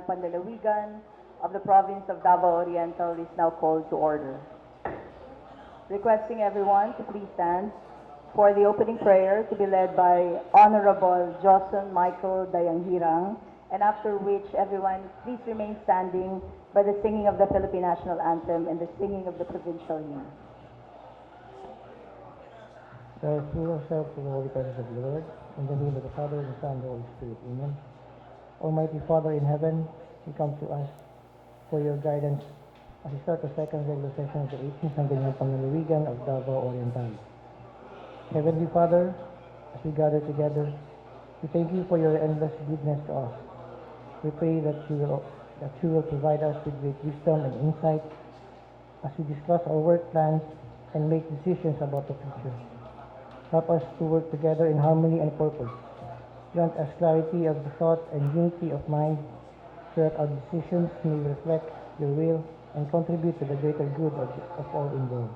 Sangguniang Panlalawigan of the province of Davao Oriental is now called to order. Requesting everyone to please stand for the opening prayer to be led by Honorable Johnson Michael Dayanghirang, and after which everyone please remain standing by the singing of the Philippine National Anthem and the singing of the provincial hymn. Let us give ourselves to the holy presence of the Lord, in the name of the Father, and the Son, and the Holy Spirit. Amen. Almighty Father in heaven, we come to us for your guidance as we start the second regular session of the 18th Sangguniang Panlalawigan of Davao Oriental. Heavenly Father, as we gather together, we thank you for your endless goodness to us. We pray that you will provide us with great wisdom and insight as we discuss our work plans and make decisions about the future. Help us to work together in harmony and purpose. Grant us clarity of the thought and unity of mind so that our decisions may reflect your will and contribute to the greater good of all involved.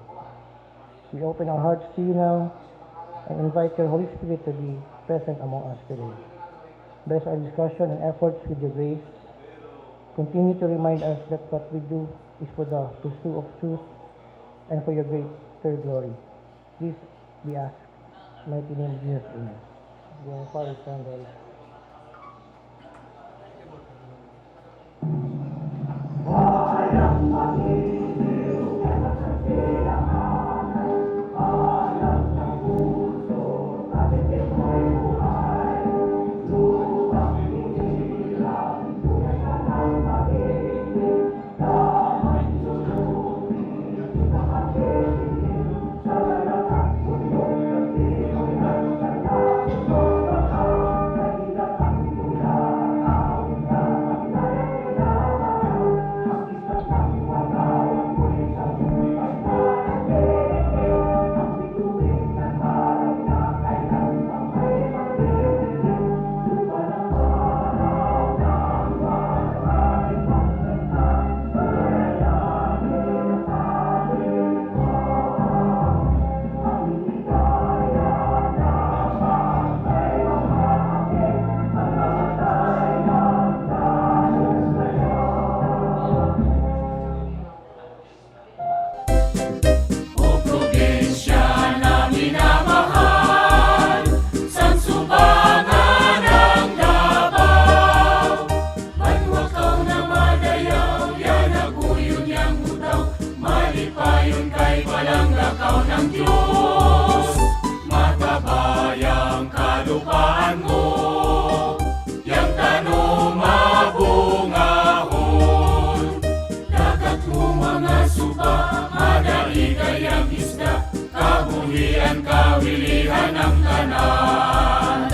We open our hearts to you now and invite your Holy Spirit to be present among us today. Bless our discussion and efforts with your grace. Continue to remind us that what we do is for the pursuit of truth and for your greater glory. This we ask. In the mighty name of Jesus, amen. The Father, Son, and Holy Spirit. Kawilihan ng tanan,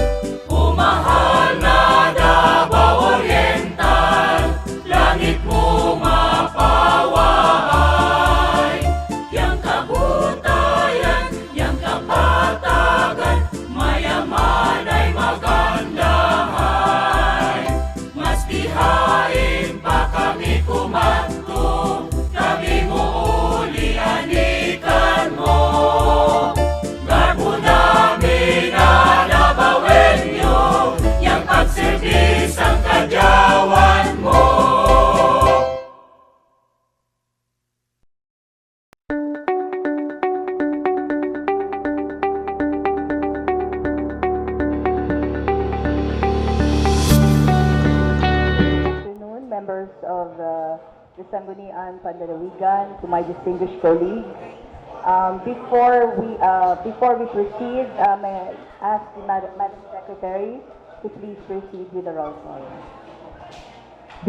umahal na Davao Oriental, langit mo mapaway. Yang kabutayan, yang kapatagan, mayaman ay magandahay. Mas tihain pa kami kumanto, kami mo uli anikan mo. Ang kadyawan mo. Afternoon, members of the Sangguniang Panlalawigan, to my distinguished colleagues. Before we proceed, may I ask the Madam Secretary to please proceed with the roll call.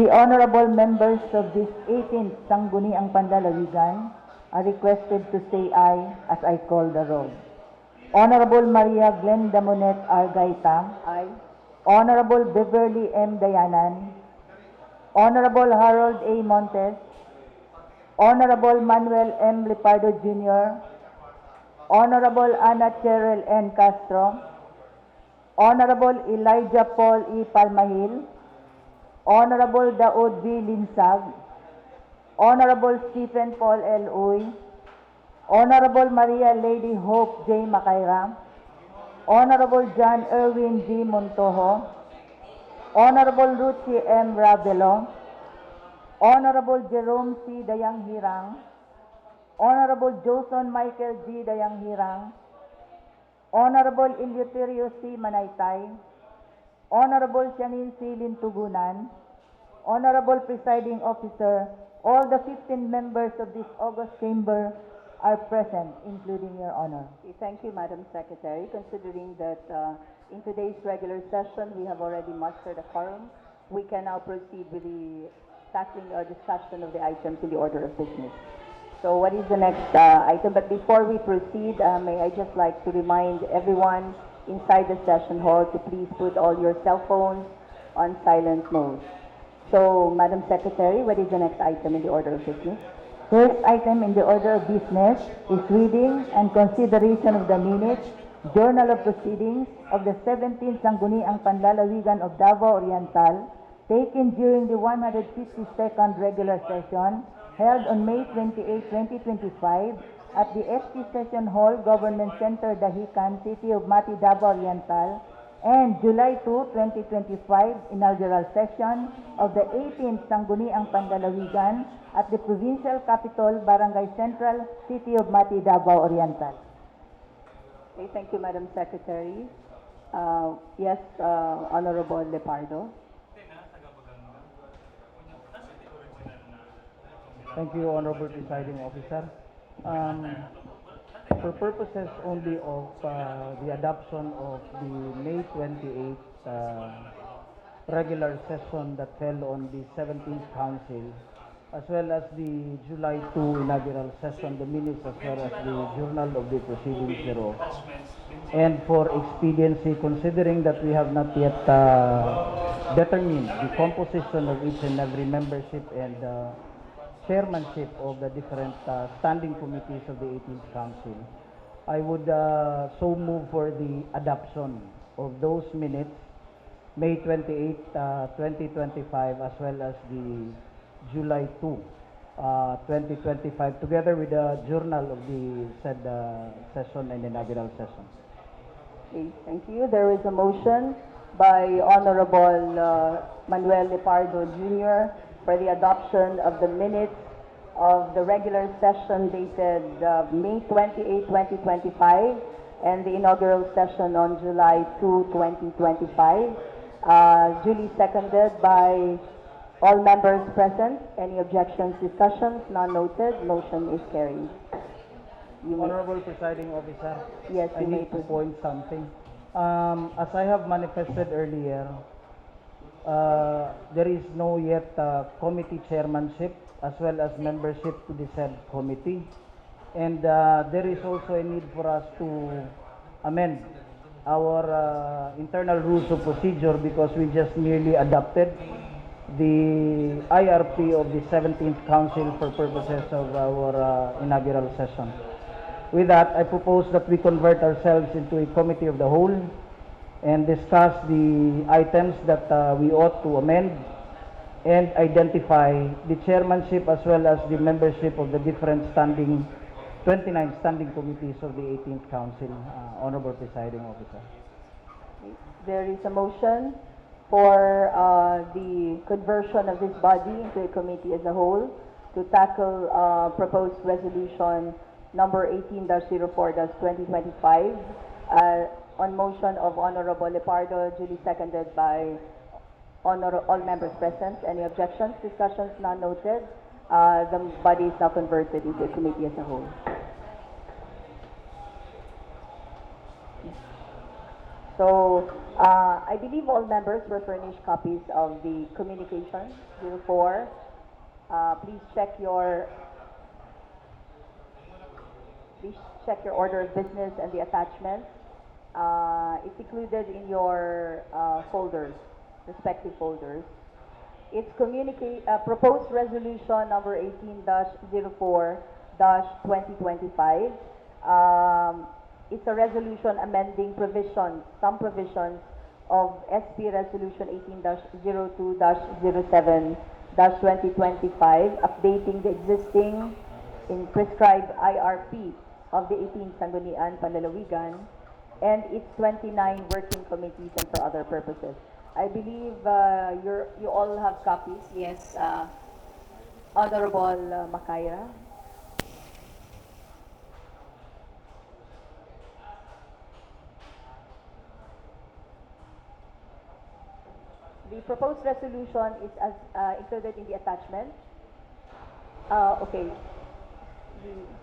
The honorable members of this 18th Sangguniang Panlalawigan are requested to say aye as I call the roll. Honorable Maria Glenda Monet Argaita, aye. Honorable Beverly M. Dayanan, Honorable Harold A. Montes, Honorable Manuel M. Lipardo Jr., Honorable Ana Cheryl N. Castro, Honorable Elijah Paul E. Palmahil, Honorable Daud V. Linsag, Honorable Stephen Paul L. Uy, Honorable Maria Lady Hope J. Macaira, Honorable John Erwin G. Montojo, Honorable Ruth C. M. Ravelo, Honorable Jerome C. Dayang Hirang, Honorable Joson Michael G. Dayang Hirang, Honorable Eleuterio C. Manaytay, Honorable Shanin C. Lintugunan, Honorable Presiding Officer, all the 15 members of this August Chamber are present, including Your Honor. Thank you, Madam Secretary. Considering that in today's regular session, we have already mustered a quorum, we can now proceed with the tackling or discussion of the items in the order of business. So what is the next item? But before we proceed, may I just like to remind everyone inside the session hall to please put all your cell phones on silent mode. So, Madam Secretary, what is the next item in the order of business? First item in the order of business is reading and consideration of the minutes, Journal of Proceedings of the 17th Sangguniang Panlalawigan of Davao Oriental, taken during the 152nd regular session held on May 28, 2025 at the ST Session Hall, Government Center, Dahican, City of Mati, Davao Oriental, and July 2, 2025 inaugural session of the 18th Sangguniang Panlalawigan at the Provincial Capital, Barangay Central, City of Mati, Davao Oriental. Okay, thank you, Madam Secretary. Yes, Honorable Lepardo. Thank you, Honorable Presiding Officer. For purposes only of the adoption of the May 28th regular session that fell on the 17th Council, as well as the July 2 inaugural session, the minutes as well as the Journal of the Proceedings thereof. And for expediency, considering that we have not yet determined the composition of each and every membership and chairmanship of the different standing committees of the 18th Council, I would so move for the adoption of those minutes, May 28, 2025, as well as the July 2, 2025, together with the journal of the said session and inaugural session. Okay, thank you. There is a motion by Honorable Manuel Lepardo Jr. for the adoption of the minutes of the regular session dated May 28, 2025, and the inaugural session on July 2, 2025, duly seconded by all members present. Any objections, discussions? None noted. Motion is carried. You may, Honorable Presiding Officer, yes, I you may need to proceed. point something. As I have manifested earlier, there is no yet committee chairmanship as well as membership to the said committee. And there is also a need for us to amend our internal rules of procedure because we just merely adopted the IRP of the 17th Council for purposes of our inaugural session. With that, I propose that we convert ourselves into a committee of the whole and discuss the items that we ought to amend and identify the chairmanship as well as the membership of the different 29 standing committees of the 18th Council, Honorable Presiding Officer. There is a motion for the conversion of this body into a committee as a whole to tackle proposed resolution number 18-04-2025 on motion of Honorable Lepardo, duly seconded by all members present. Any objections, discussions? None noted. The body is now converted into a committee as a whole. So, I believe all members were furnished copies of the communication 04. Please check your order of business and the attachments. It's included in your folders, respective folders. It's proposed resolution number 18-04-2025. It's a resolution amending some provisions of SP Resolution 18-02-07-2025, updating the existing in prescribed IRP of the 18th Sangguniang Panlalawigan and its 29 working committees and for other purposes. I believe you all have copies. Yes, Honorable Makaira. The proposed resolution is as included in the attachment. Okay. The-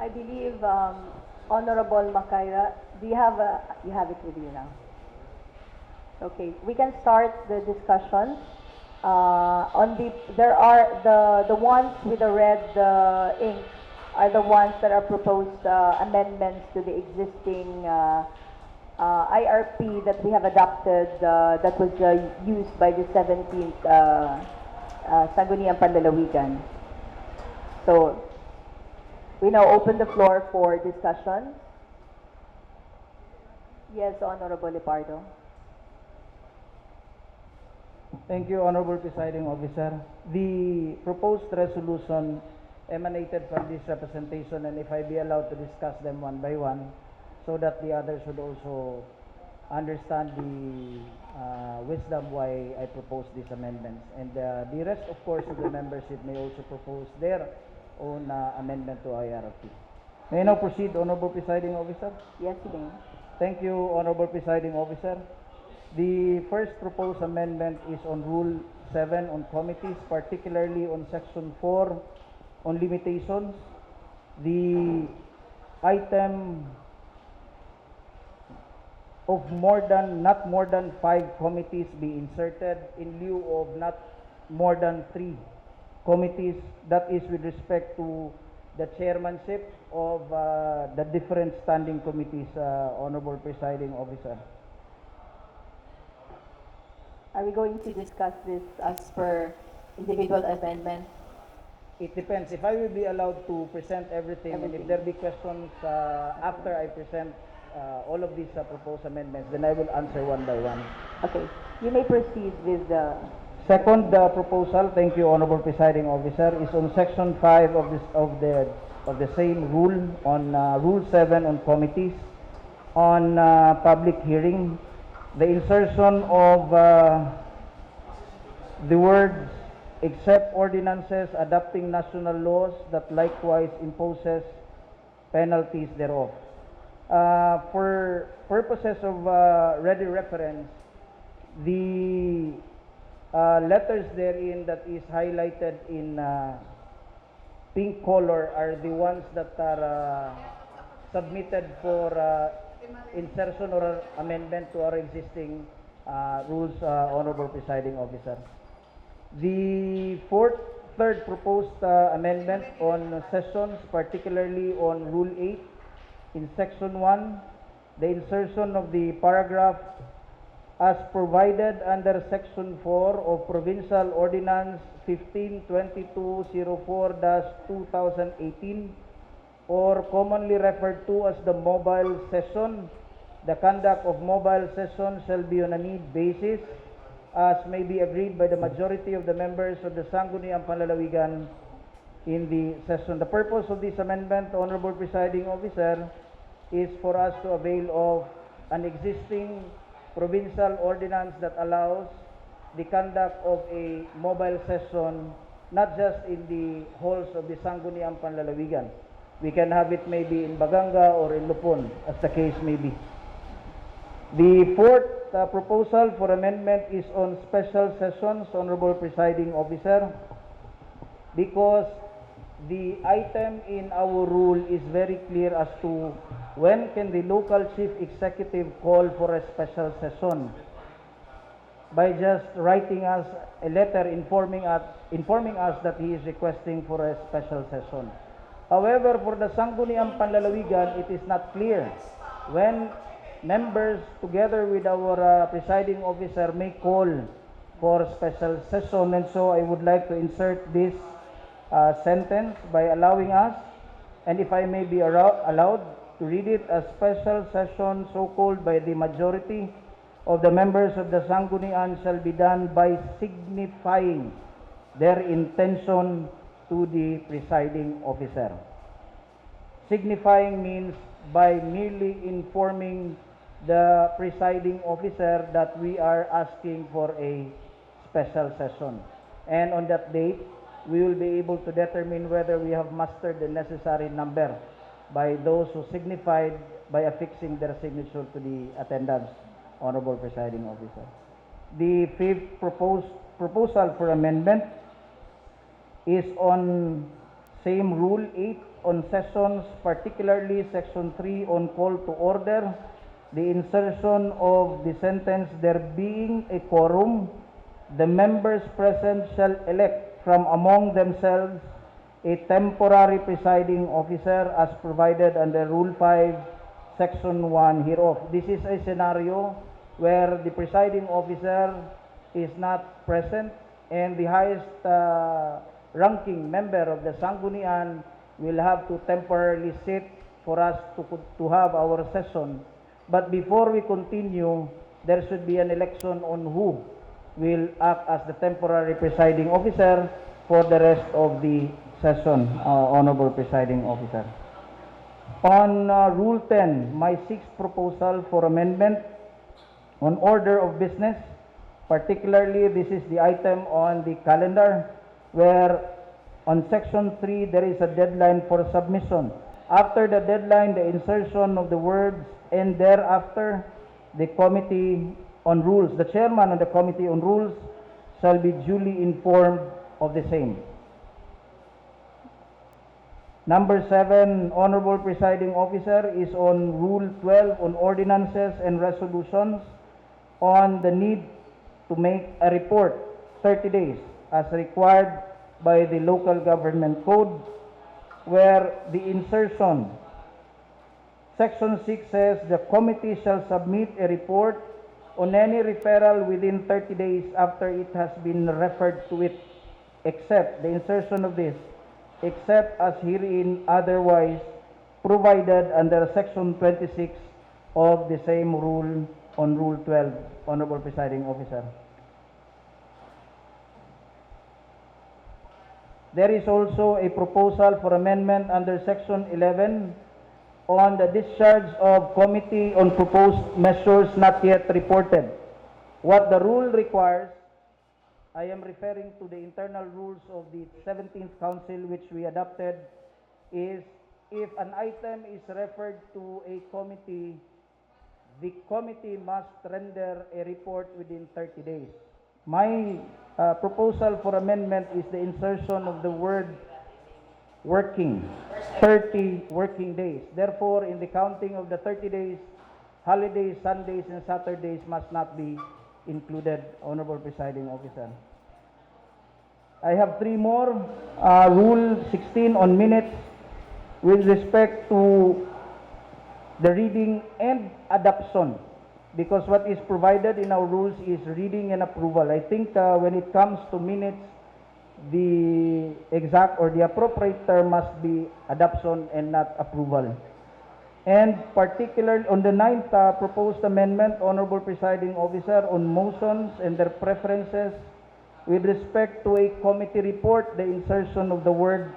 I believe Honorable Makaira, do you have you have it with you now? Okay, we can start the discussion. There are the ones with the red ink are the ones that are proposed amendments to the existing IRP that we have adopted that was used by the 17th Sangguniang Panlalawigan. So we now open the floor for discussion. Yes, Honorable Lepardo. Thank you, Honorable Presiding Officer. The proposed resolution emanated from this representation, and if I be allowed to discuss them one by one, so that the others should also understand the wisdom why I propose these amendments. And the rest, of course, of the membership may also propose their own amendment to IRP. May I now proceed, Honorable Presiding Officer? Yes, you may. Thank you, Honorable Presiding Officer. The first proposed amendment is on Rule 7 on committees, particularly on Section 4 on limitations. The item of not more than 5 committees be inserted in lieu of not more than 3 committees. That is with respect to the chairmanship of the different standing committees, Honorable Presiding Officer. Are we going to discuss this as per individual amendment? It depends. If I will be allowed to present everything, and if there be questions after I present all of these proposed amendments, then I will answer one by one. Okay, you may proceed with the... Second proposal, thank you, Honorable Presiding Officer, is on Section 5 of the same rule on Rule 7 on committees on public hearing. The insertion of the words except ordinances adopting national laws that likewise imposes penalties thereof. For purposes of ready reference, the letters therein that is highlighted in pink color are the ones that are submitted for insertion or amendment to our existing rules, Honorable Presiding Officer. The third proposed amendment on sessions, particularly on Rule 8, in Section 1, the insertion of the paragraph as provided under Section 4 of Provincial Ordinance 152204-2018, or commonly referred to as the mobile session. The conduct of mobile session shall be on a need basis, as may be agreed by the majority of the members of the Sangguniang Panlalawigan in the session. The purpose of this amendment, Honorable Presiding Officer, is for us to avail of an existing provincial ordinance that allows the conduct of a mobile session not just in the halls of the Sangguniang Panlalawigan. We can have it maybe in Baganga or in Lupon, as the case may be. The fourth proposal for amendment is on special sessions, Honorable Presiding Officer, because the item in our rule is very clear as to when can the local chief executive call for a special session by just writing us a letter informing us that he is requesting for a special session. However, for the Sangguniang Panlalawigan, it is not clear when members, together with our presiding officer, may call for special session. And so I would like to insert this sentence by allowing us, and if I may be allowed to read it, a special session so called by the majority of the members of the Sanggunian shall be done by signifying their intention to the presiding officer. Signifying means by merely informing the presiding officer that we are asking for a special session. And on that date, we will be able to determine whether we have mustered the necessary number by those who signified by affixing their signature to the attendance, Honorable Presiding Officer. The fifth proposal for amendment is on same Rule 8 on sessions, particularly Section 3 on call to order, the insertion of the sentence, there being a quorum, the members present shall elect from among themselves a temporary presiding officer as provided under Rule 5, Section 1 hereof. This is a scenario where the presiding officer is not present and the highest ranking member of the Sanggunian will have to temporarily sit for us to have our session. But before we continue, there should be an election on who will act as the temporary presiding officer for the rest of the session, Honorable Presiding Officer. On Rule 10, my sixth proposal for amendment on order of business, particularly this is the item on the calendar where on Section 3 there is a deadline for submission. After the deadline, the insertion of the words and thereafter the Committee on Rules, the chairman of the Committee on Rules shall be duly informed of the same. Number 7, Honorable Presiding Officer, is on Rule 12 on ordinances and resolutions on the need to make a report 30 days as required by the local government code, where the insertion, Section 6 says, the committee shall submit a report on any referral within 30 days after it has been referred to it, except the insertion of this, except as herein otherwise provided under Section 26 of the same rule on Rule 12, Honorable Presiding Officer. There is also a proposal for amendment under Section 11 on the discharge of committee on proposed measures not yet reported. What the rule requires, I am referring to the internal rules of the 17th Council which we adopted, is if an item is referred to a committee, the committee must render a report within 30 days. My proposal for amendment is the insertion of the word working, 30 working days. Therefore, in the counting of the 30 days, holidays, Sundays, and Saturdays must not be included, Honorable Presiding Officer. I have three more. Rule 16 on minutes with respect to the reading and adoption, because what is provided in our rules is reading and approval. I think when it comes to minutes, the exact or the appropriate term must be adoption and not approval. And particularly on the ninth proposed amendment, Honorable Presiding Officer, on motions and their preferences with respect to a committee report, the insertion of the word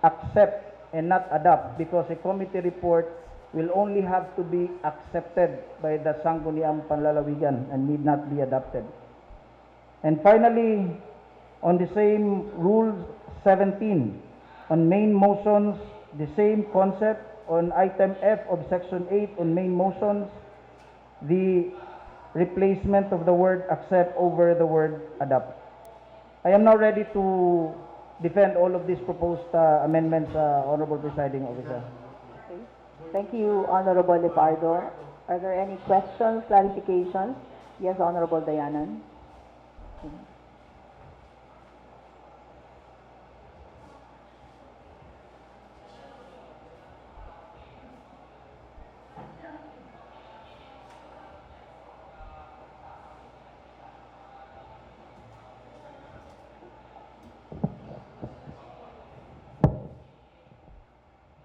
accept and not adopt, because a committee report will only have to be accepted by the Sangguniang Panlalawigan and need not be adopted. And finally, on the same Rule 17, on main motions, the same concept on item F of Section 8 on main motions, the replacement of the word accept over the word adopt. I am now ready to defend all of these proposed amendments, Honorable Presiding Officer. Okay. Thank you, Honorable Lepardo. Are there any questions, clarifications? Yes, Honorable Dayanan.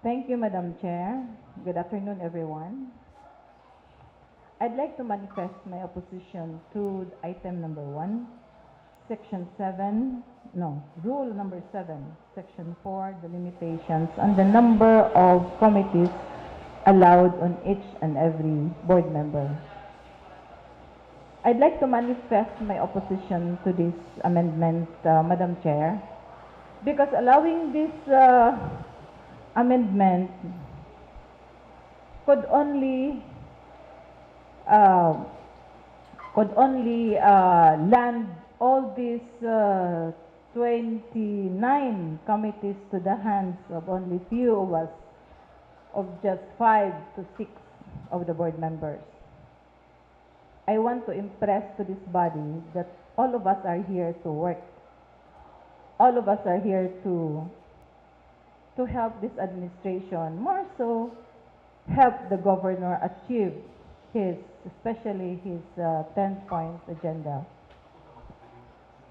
Thank you, Madam Chair. Good afternoon, everyone. I'd like to manifest my opposition to item number 1, Section 7, no, Rule number 7, Section 4, the limitations on the number of committees allowed on each and every board member. I'd like to manifest my opposition to this amendment, Madam Chair, because allowing this amendment could only land all these 29 committees to the hands of only few of us, of just 5 to 6 of the board members. I want to impress to this body that all of us are here to work. All of us are here to help this administration, more so help the governor achieve especially his 10-point agenda.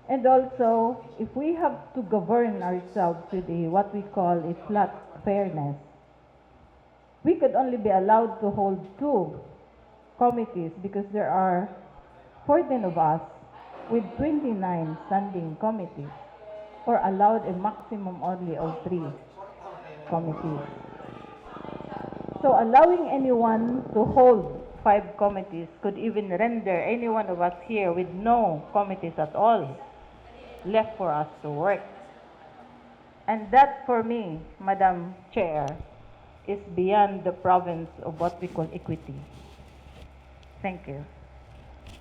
And also, if we have to govern ourselves with what we call a flat fairness, we could only be allowed to hold 2 committees because there are 14 of us with 29 standing committees, or allowed a maximum only of 3 committees. So allowing anyone to hold 5 committees could even render any one of us here with no committees at all left for us to work. And that, for me, Madam Chair, is beyond the province of what we call equity. Thank you.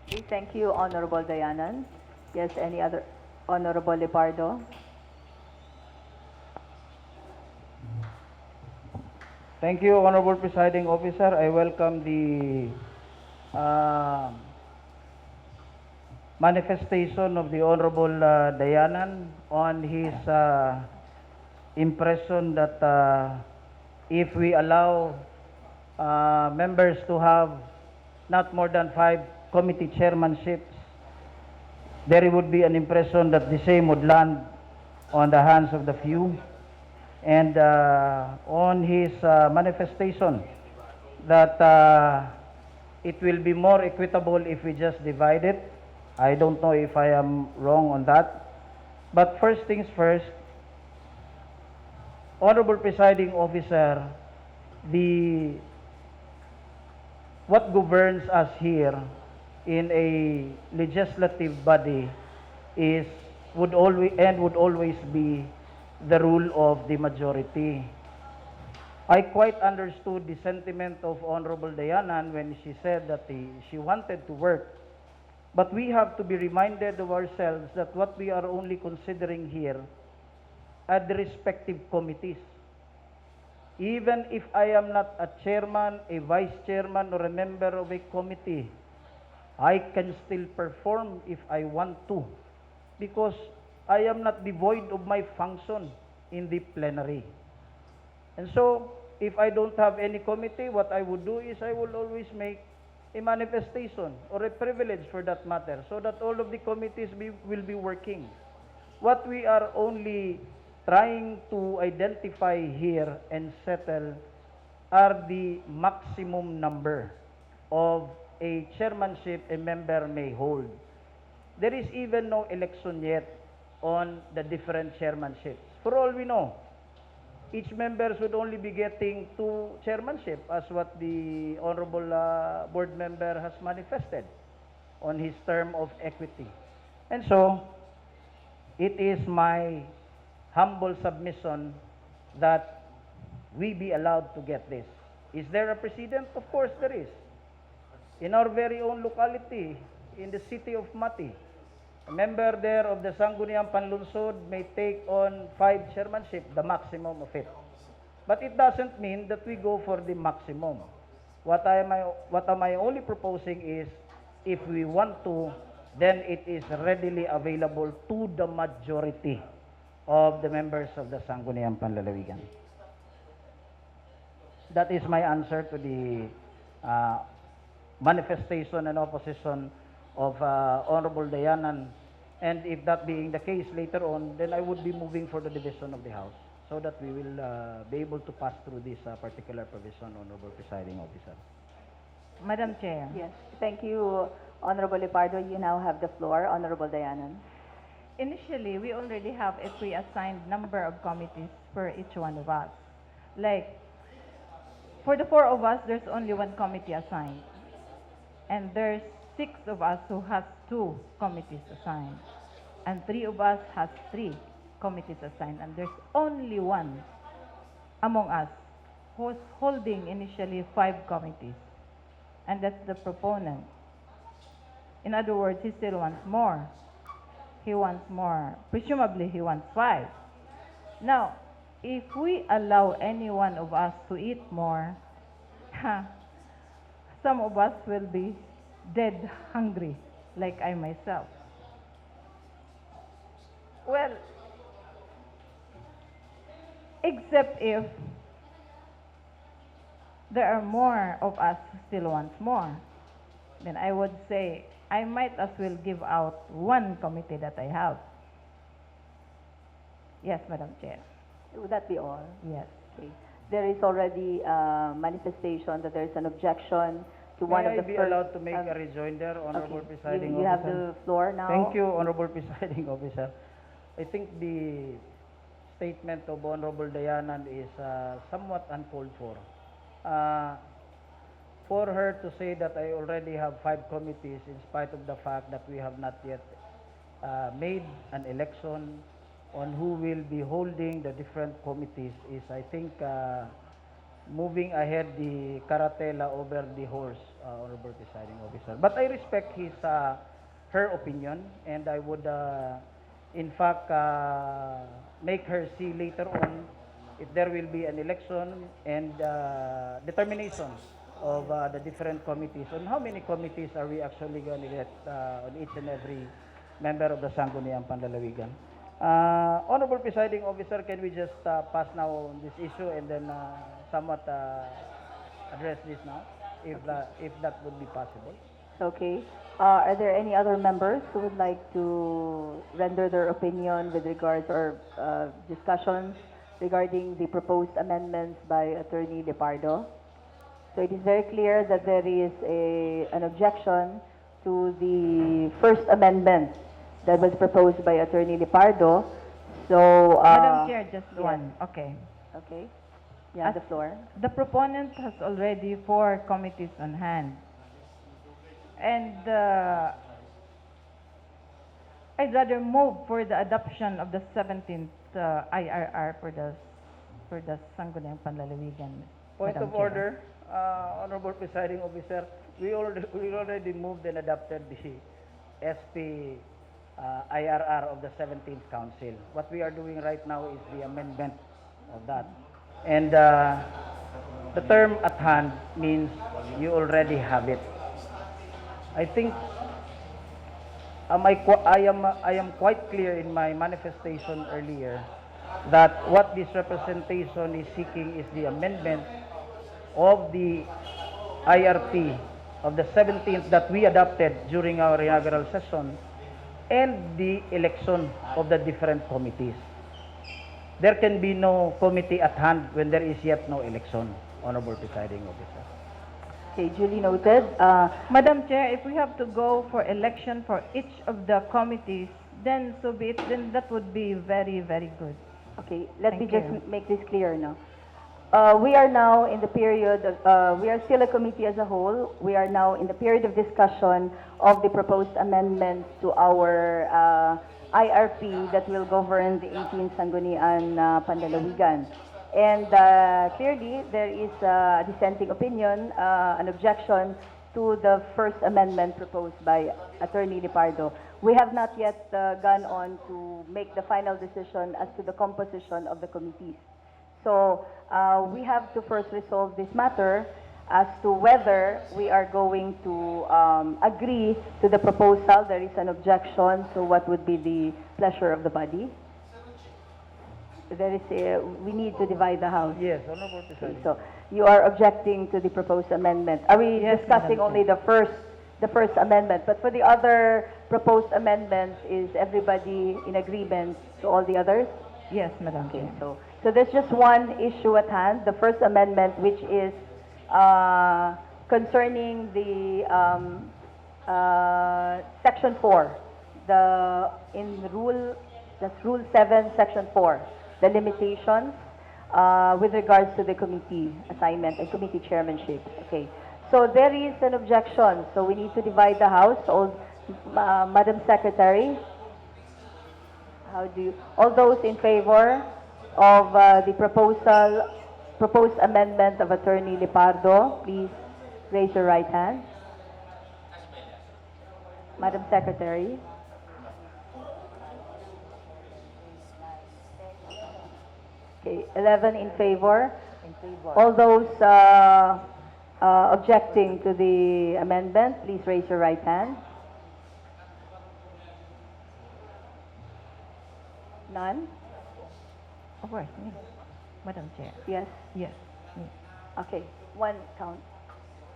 Okay, thank you, Honorable Dayanan. Yes, any other? Honorable Lepardo? Thank you, Honorable Presiding Officer. I welcome the manifestation of the Honorable Dayanan on his impression that if we allow members to have not more than 5 committee chairmanships, there would be an impression that the same would land on the hands of the few. And on his manifestation that it will be more equitable if we just divide it. I don't know if I am wrong on that. But first things first, Honorable Presiding Officer, what governs us here in a legislative body would always be the rule of the majority. I quite understood the sentiment of Honorable Dayanan when she said that she wanted to work. But we have to be reminded of ourselves that what we are only considering here are the respective committees. Even if I am not a chairman, a vice chairman, or a member of a committee, I can still perform if I want to, because I am not devoid of my function in the plenary. And so, if I don't have any committee, what I would do is I will always make a manifestation or a privilege for that matter, so that all of the committees will be working. What we are only trying to identify here and settle are the maximum number of a chairmanship a member may hold. There is even no election yet on the different chairmanships. For all we know, each member should only be getting 2 chairmanship, as what the Honorable Board Member has manifested on his term of equity. And so, it is my humble submission that we be allowed to get this. Is there a precedent? Of course there is. In our very own locality, in the city of Mati, a member there of the Sangguniang Panlalawigan may take on 5 chairmanship, the maximum of it. But it doesn't mean that we go for the maximum. What am I only proposing is, if we want to, then it is readily available to the majority of the members of the Sangguniang Panlalawigan. That is my answer to the manifestation and opposition of Honorable Dayanan. And if that being the case later on, then I would be moving for the division of the House. so that we will be able to pass through this particular provision, Honorable Presiding Officer. Madam Chair. Yes, thank you, Honorable Lepardo. You now have the floor, Honorable Dayanan. Initially, we already have a pre-assigned number of committees for each one of us. Like, for the 4 of us, there's only 1 committee assigned. And there's 6 of us who has 2 committees assigned. And 3 of us has 3 committees assigned. And there's only 1 among us who's holding initially 5 committees. And that's the proponent. In other words, he still wants more. He wants more. Presumably, he wants 5. Now, if we allow any one of us to eat more, some of us will be dead hungry, like I myself. Well, except if there are more of us who still wants more, then I would say I might as well give out 1 committee that I have. Yes, Madam Chair. Would that be all? Yes. Okay. There is already a manifestation that there is an objection to one of May the I be first... allowed to make a rejoinder, Honorable okay. Presiding You have Officer? the floor now. Thank you, Honorable Presiding Officer. I think the statement of Honorable Dayanan is somewhat uncalled for. For her to say that I already have 5 committees in spite of the fact that we have not yet made an election on who will be holding the different committees is, I think, moving ahead the karatela over the horse, Honorable Presiding Officer. But I respect her opinion, and I would, in fact, make her see later on if there will be an election and determination of the different committees on how many committees are we actually going to get on each and every member of the Sangguniang Panlalawigan. Honorable Presiding Officer, can we just pass now on this issue and then somewhat address this now, if that would be possible? Okay. Are there any other members who would like to render their opinion with regards or discussions regarding the proposed amendments by Attorney Lepardo? So it is very clear that there is an objection to the first amendment that was proposed by Attorney Lepardo. So, Madam Chair, just yes. 1. Okay. Okay. You have As- the floor. The proponent has already 4 committees on hand. And I'd rather move for the adoption of the 17th IRR for the Sangguniang Panlalawigan. Point Madam of Chair. order, Honorable Presiding Officer, we already moved and adopted the SP IRR of the 17th Council. What we are doing right now is the amendment of that. And the term at hand means you already have it. I think I am quite clear in my manifestation earlier that what this representation is seeking is the amendment of the IRP of the 17th that we adopted during our inaugural session and the election of the different committees. There can be no committee at hand when there is yet no election, Honorable Presiding Officer. Okay, duly noted. Madam Chair, if we have to go for election for each of the committees, then so be it. Then that would be very, very good. Okay, let me Thank just you. make this clear now. We are now in the period of, we are still a committee as a whole. We are now in the period of discussion of the proposed amendments to our IRP that will govern the 18th Sangguniang Panlalawigan. And clearly, there is a dissenting opinion, an objection to the first amendment proposed by Attorney Lepardo. We have not yet gone on to make the final decision as to the composition of the committees. So we have to first resolve this matter as to whether we are going to agree to the proposal. There is an objection, so what would be the pleasure of the body? There is we need to divide the House. Yes, Honorable Presiding. So you are objecting to the proposed amendment. Are we Yes, discussing Madam only the first amendment? But for the other proposed amendments, is everybody in agreement to all the others? Yes, Madam Okay, Chair. so So there's just one issue at hand, the first amendment, which is concerning the Section 4, that's Rule 7, Section 4, the limitations with regards to the committee assignment and committee chairmanship. Okay. So there is an objection. So we need to divide the House. Madam Secretary, all those in favor of the proposed amendment of Attorney Lipardo, please raise your right hand. Madam Secretary. Okay, 11 in favor. All those objecting to the amendment, please raise your right hand. None? Of course, me. Madam Chair. Yes? Yes, me. Okay, one count.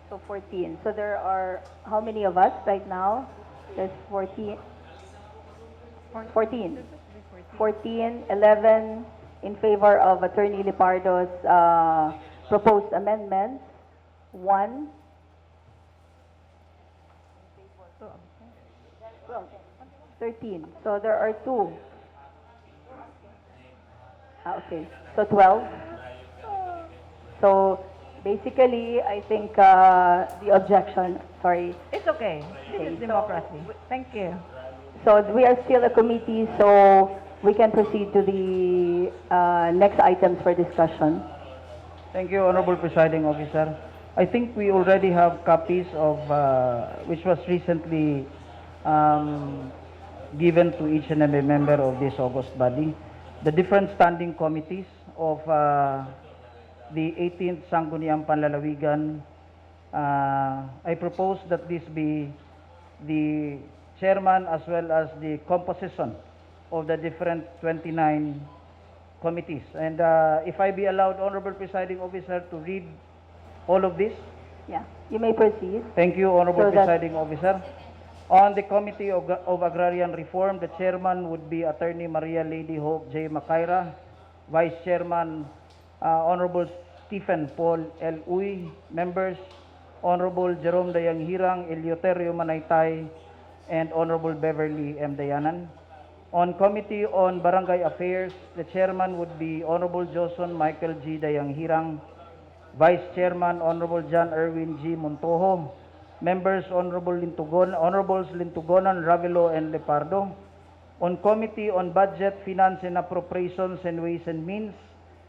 So 14. So there are, how many of us right now? There's 14. 14. 14, 11 in favor of Attorney Lipardo's proposed amendments. 1. 13. So there are 2. Okay, so 12. So basically, I think the objection, sorry. It's okay. This Okay, is so- democracy. Thank you. So we are still a committee, so we can proceed to the next items for discussion. Thank you, Honorable Presiding Officer. I think we already have copies of, which was recently given to each and every member of this august body, the different standing committees of the 18th Sangguniang Panlalawigan. I propose that this be the chairman as well as the composition of the different 29 committees. And if I be allowed, Honorable Presiding Officer, to read all of this. Yeah, you may proceed. Thank you, Honorable So that- Presiding Officer. On the Committee of Agrarian Reform, the chairman would be Attorney Maria Lady Hope J. Macaira, Vice Chairman Honorable Stephen Paul L. Uy, members Honorable Jerome Dayang Hirang, Eleuterio Manaytay, and Honorable Beverly M. Dayanan. On Committee on Barangay Affairs, the chairman would be Honorable Joson Michael G. Dayang Hirang, Vice Chairman Honorable John Erwin G. Montojo, members Honorables Lintugonan, Ravelo, and Lepardo. On Committee on Budget, Finance and Appropriations and Ways and Means,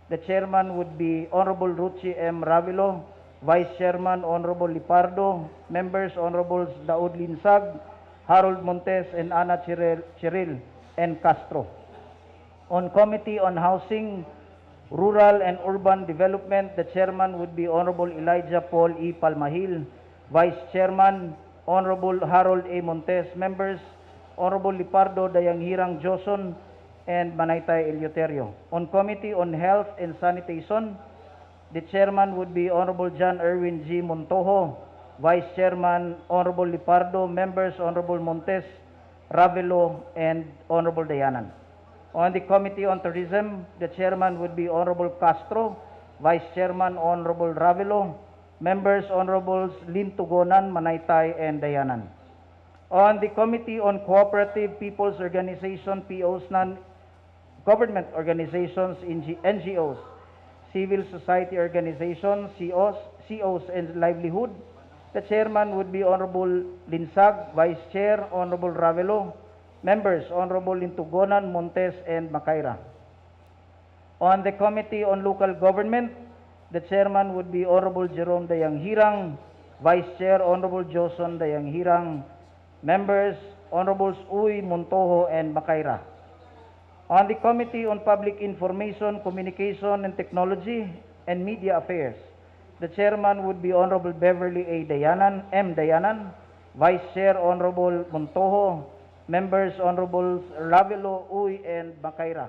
the chairman would be Honorable Ruchi M. Ravelo, Vice Chairman Honorable Lipardo, members Honorables Daud Linsag, Harold Montes, and Ana Chiril and Castro. On Committee on Housing, Rural and Urban Development, the chairman would be Honorable Elijah Paul E. Palmahil, Vice Chairman Honorable Harold A. Montes, members Honorable Lipardo Dayang Hirang Joson and Manaytay Eleuterio. On Committee on Health and Sanitation, the chairman would be Honorable John Erwin G. Montojo, Vice Chairman Honorable Lipardo, members Honorable Montes, Ravelo, and Honorable Dayanan. On the Committee on Tourism, the chairman would be Honorable Castro, Vice Chairman Honorable Ravelo, members Honorables Lintugonan, Manaytay, and Dayanan. On the Committee on Cooperative People's Organization, POs, non-government organizations, NGOs, Civil Society Organizations, COs, and Livelihood, the chairman would be Honorable Linsag, Vice Chair Honorable Ravelo, members Honorable Lintugonan, Montes, and Macaira. On the Committee on Local Government, the chairman would be Honorable Jerome Dayang Hirang, Vice Chair Honorable Joson Dayang Hirang, members Honorables Uy, Montojo, and Macaira. On the Committee on Public Information, Communication, and Technology and Media Affairs, the chairman would be Honorable Beverly A. Dayanan, Vice Chair Honorable Montojo, members Honorables Ravelo, Uy, and Macaira.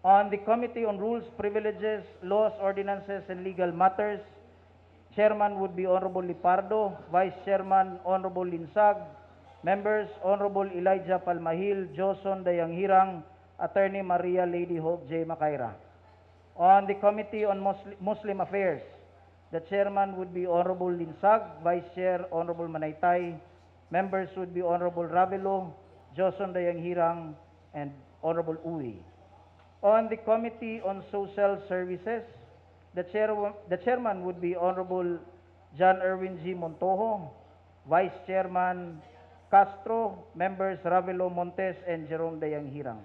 On the Committee on Rules, Privileges, Laws, Ordinances, and Legal Matters, chairman would be Honorable Lipardo, Vice Chairman Honorable Linsag, members Honorable Elijah Palmahil, Joson Dayang Hirang, Attorney Maria Lady Hope J. Macaira. On the Committee on Muslim Affairs, the chairman would be Honorable Linsag, Vice Chair Honorable Manaytay. Members would be Honorable Ravelo, Joson Dayanghirang, and Honorable Uy. On the Committee on Social Services, the chairman would be Honorable John Erwin G. Montojo, Vice Chairman Castro, members Ravelo Montes and Jerome Dayanghirang.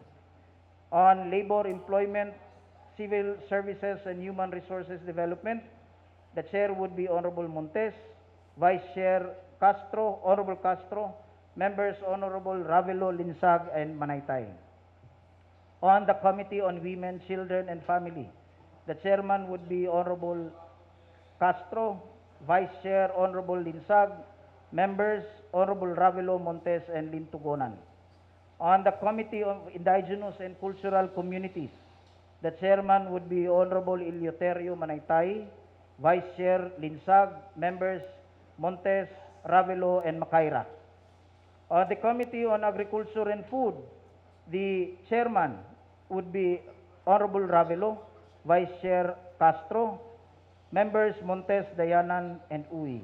On Labor, Employment, Civil Services, and Human Resources Development, the chair would be Honorable Montes, Vice Chair Castro, Honorable Castro, members Honorable Ravelo, Linsag, and Manaytay. On the Committee on Women, Children, and Family, the chairman would be Honorable Castro, Vice Chair Honorable Linsag, members Honorable Ravelo, Montes, and Lintugonan. On the Committee of Indigenous and Cultural Communities, the chairman would be Honorable Eleuterio Manaytay, Vice Chair Linsag, members Montes, Ravelo, and Macaira. On the Committee on Agriculture and Food, the chairman would be Honorable Ravelo, Vice Chair Castro, members Montes, Dayanan, and Uy.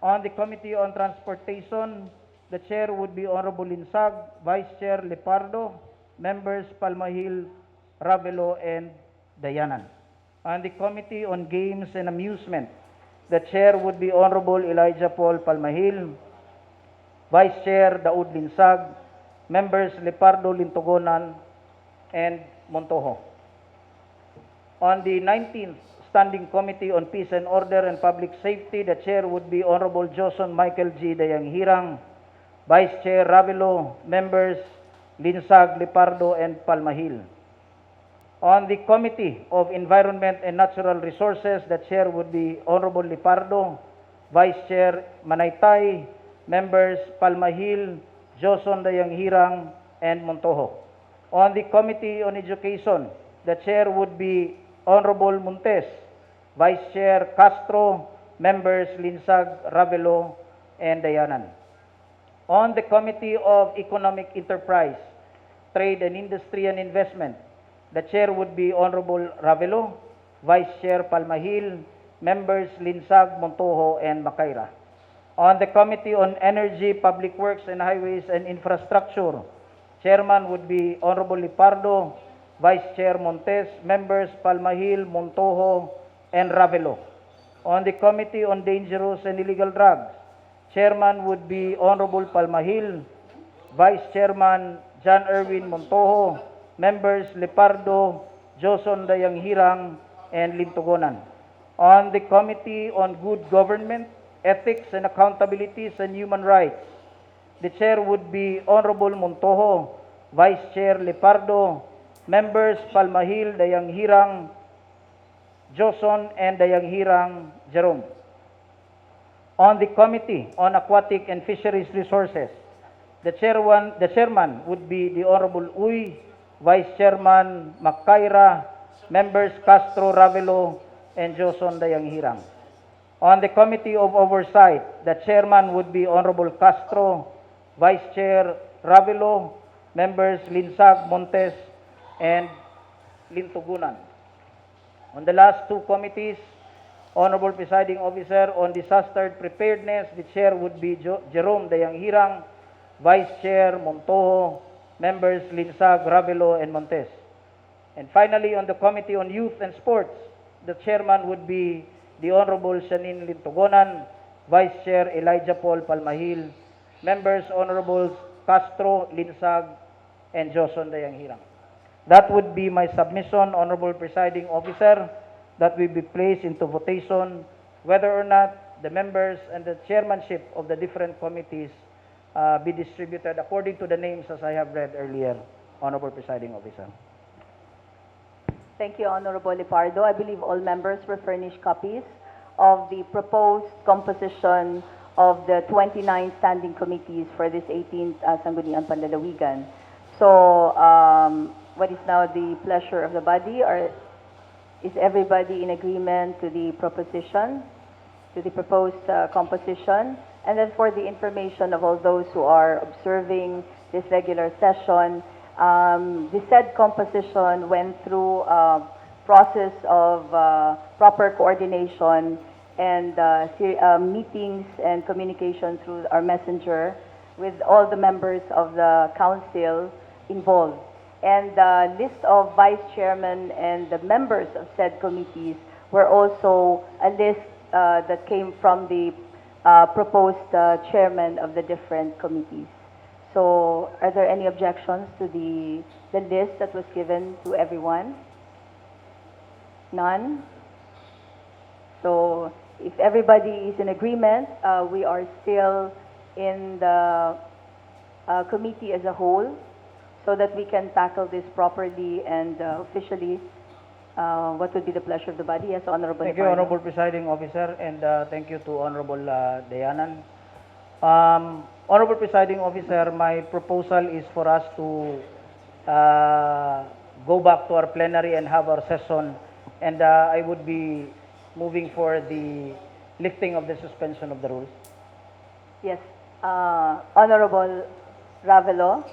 On the Committee on Transportation, the chair would be Honorable Linsag, Vice Chair Lepardo, members Palmahil, Ravelo, and Dayanan. On the Committee on Games and Amusement, the chair would be Honorable Elijah Paul Palmahil, Vice Chair Daud Linsag, members Lepardo, Lintugonan, and Montojo. On the 19th Standing Committee on Peace and Order and Public Safety, the chair would be Honorable Joson Michael G. Dayanghirang, Vice Chair Ravelo, members Linsag, Lepardo, and Palmahil. On the Committee of Environment and Natural Resources, the chair would be Honorable Lepardo, Vice Chair Manaytay, members Palmahil, Joson Dayanghirang, and Montojo. On the Committee on Education, the chair would be Honorable Montes, Vice Chair Castro, members Linsag, Ravelo, and Dayanan. On the Committee of Economic Enterprise, Trade and Industry and Investment, the chair would be Honorable Ravelo, Vice Chair Palmahil, members Linsag, Montojo, and Macaira. On the Committee on Energy, Public Works, and Highways and Infrastructure, chairman would be Honorable Lepardo, Vice Chair Montes, members Palmahil, Montojo, and Ravelo. On the Committee on Dangerous and Illegal Drugs, chairman would be Honorable Palmahil, Vice Chairman John Erwin Montojo, members Lepardo, Joson Dayanghirang, and Lintugonan. On the Committee on Good Government, Ethics and Accountabilities and Human Rights, the chair would be Honorable Montojo, Vice Chair Lepardo, members Palmahil, Dayanghirang, Joson, and Dayanghirang, Jerome. On the Committee on Aquatic and Fisheries Resources, the chairman would be the Honorable Uy, Vice Chairman Macaira, members Castro, Ravelo, and Joson Dayanghirang. On the Committee of Oversight, the chairman would be Honorable Castro, Vice Chair Ravelo, members Linsag, Montes, and Lintugunan. On the last two committees, Honorable Presiding Officer, on Disaster Preparedness, the chair would be Jerome Dayanghirang, Vice Chair Montojo, members Linsag, Ravelo, and Montes. And finally, on the Committee on Youth and Sports, the chairman would be the Honorable Shanin Lintugonan, Vice Chair Elijah Paul Palmahil, members Honorables Castro, Linsag, and Joson Dayanghirang. That would be my submission, Honorable Presiding Officer, that will be placed into votation whether or not the members and the chairmanship of the different committees be distributed according to the names as I have read earlier, Honorable Presiding Officer. Thank you, Honorable Lepardo. I believe all members were furnished copies of the proposed composition of the 29 standing committees for this 18th Sangguniang Panlalawigan. So, what is now the pleasure of the body? Is everybody in agreement to the proposition, to the proposed composition? And then for the information of all those who are observing this regular session, The said composition went through a process of proper coordination and meetings and communication through our messenger with all the members of the council involved. And the list of vice chairman and the members of said committees were also a list that came from the proposed chairman of the different committees. So are there any objections to the list that was given to everyone? None? So if everybody is in agreement, we are still in the committee as a whole so that we can tackle this properly and officially. What would be the pleasure of the body? Yes, Honorable Thank you, Lepardo. Honorable Presiding Officer, and thank you to Honorable Dayanan. Honorable Presiding Officer, my proposal is for us to go back to our plenary and have our session, and I would be moving for the lifting of the suspension of the rules. Yes, Honorable Ravelo.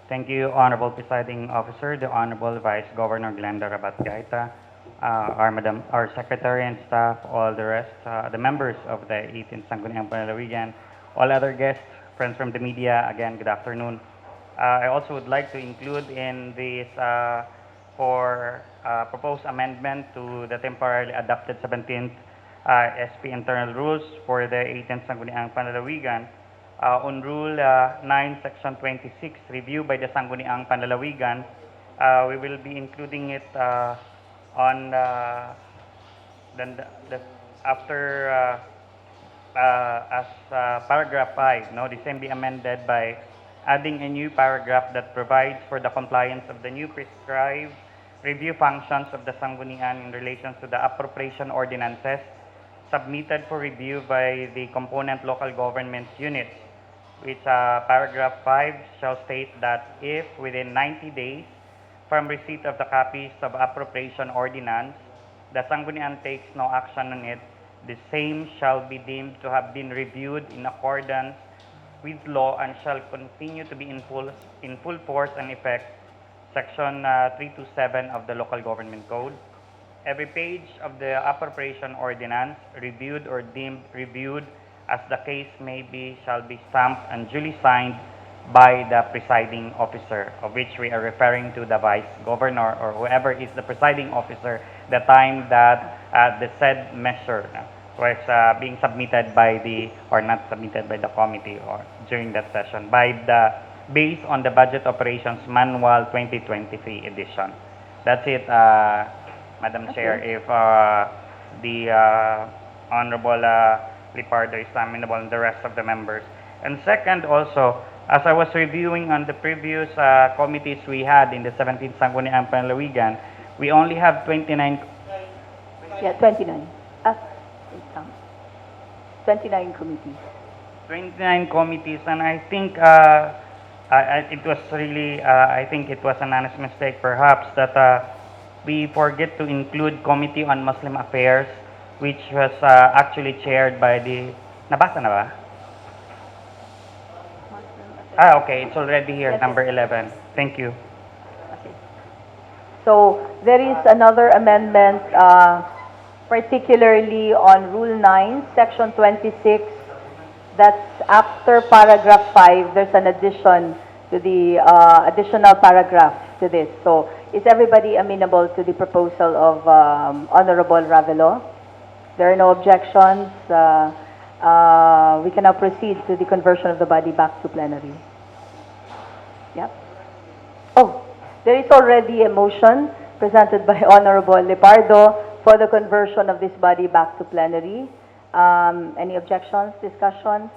Thank you, Honorable Presiding Officer, the Honorable Vice Governor Glenda Rabat-Gaita, our Secretary and staff, all the rest, the members of the 18th Sangguniang Panlalawigan, all other guests, friends from the media, again, good afternoon. I also would like to include in this proposed amendment to the temporarily adopted 17th SP internal rules for the 18th Sangguniang Panlalawigan. On Rule 9, Section 26, review by the Sangguniang Panlalawigan, we will be including it on after as paragraph 5. No, the same be amended by adding a new paragraph that provides for the compliance of the new prescribed review functions of the Sanggunian in relation to the appropriation ordinances submitted for review by the component local government units, which paragraph 5 shall state that if within 90 days from receipt of the copies of appropriation ordinance, the Sanggunian takes no action on it, the same shall be deemed to have been reviewed in accordance with law and shall continue to be in full force and effect. Section 327 of the Local Government Code. Every page of the appropriation ordinance, reviewed or deemed reviewed as the case may be, shall be stamped and duly signed by the presiding officer, of which we are referring to the Vice Governor or whoever is the presiding officer, the time that the said measure was being submitted by or not submitted by the committee or during that session, based on the Budget Operations Manual 2023 edition. That's it, Madam Chair. If the Honorable Lepardo is amenable and the rest of the members. And second also, as I was reviewing on the previous committees we had in the 17th Sangguniang Panlalawigan, we only have 29. Yeah, 29. Wait lang. 29 committees. 29 committees, and I think it was really, I think it was an honest mistake perhaps that we forget to include Committee on Muslim Affairs, which was actually chaired by the, nabasa na ba? Okay, it's already here, number 11. Thank you. Okay. So there is another amendment, particularly on Rule 9, Section 26. That's after paragraph 5. There's an addition to the additional paragraph to this. So is everybody amenable to the proposal of Honorable Ravelo? There are no objections. We can now proceed to the conversion of the body back to plenary. Yeah. Oh, there is already a motion presented by Honorable Lepardo for the conversion of this body back to plenary. Any objections, discussions?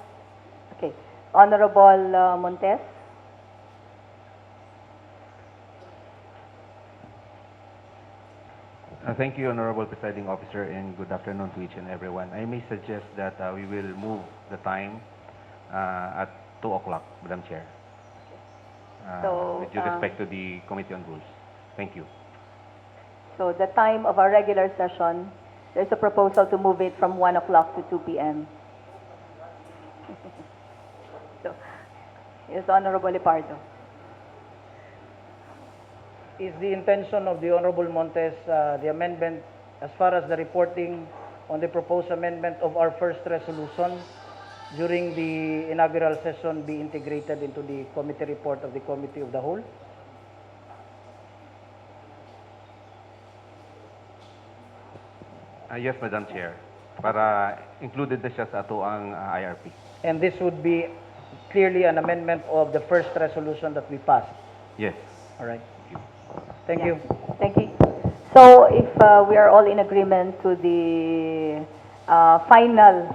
Okay. Honorable Montes? Thank you, Honorable Presiding Officer, and good afternoon to each and everyone. I may suggest that we will move the time at 2 o'clock, Madam Chair, with due respect to the Committee on Rules. Thank you. So the time of our regular session, there's a proposal to move it from 1 o'clock to 2 p.m. So, yes, Honorable Lipardo. Is the intention of the Honorable Montes, the amendment, as far as the reporting on the proposed amendment of our first resolution during the inaugural session be integrated into the committee report of the Committee of the Whole? Yes, Madam Chair. Para included na siya sa ato ang IRP. And this would be clearly an amendment of the first resolution that we passed. Yes. All right. Thank you. Thank you. So, if we are all in agreement to the final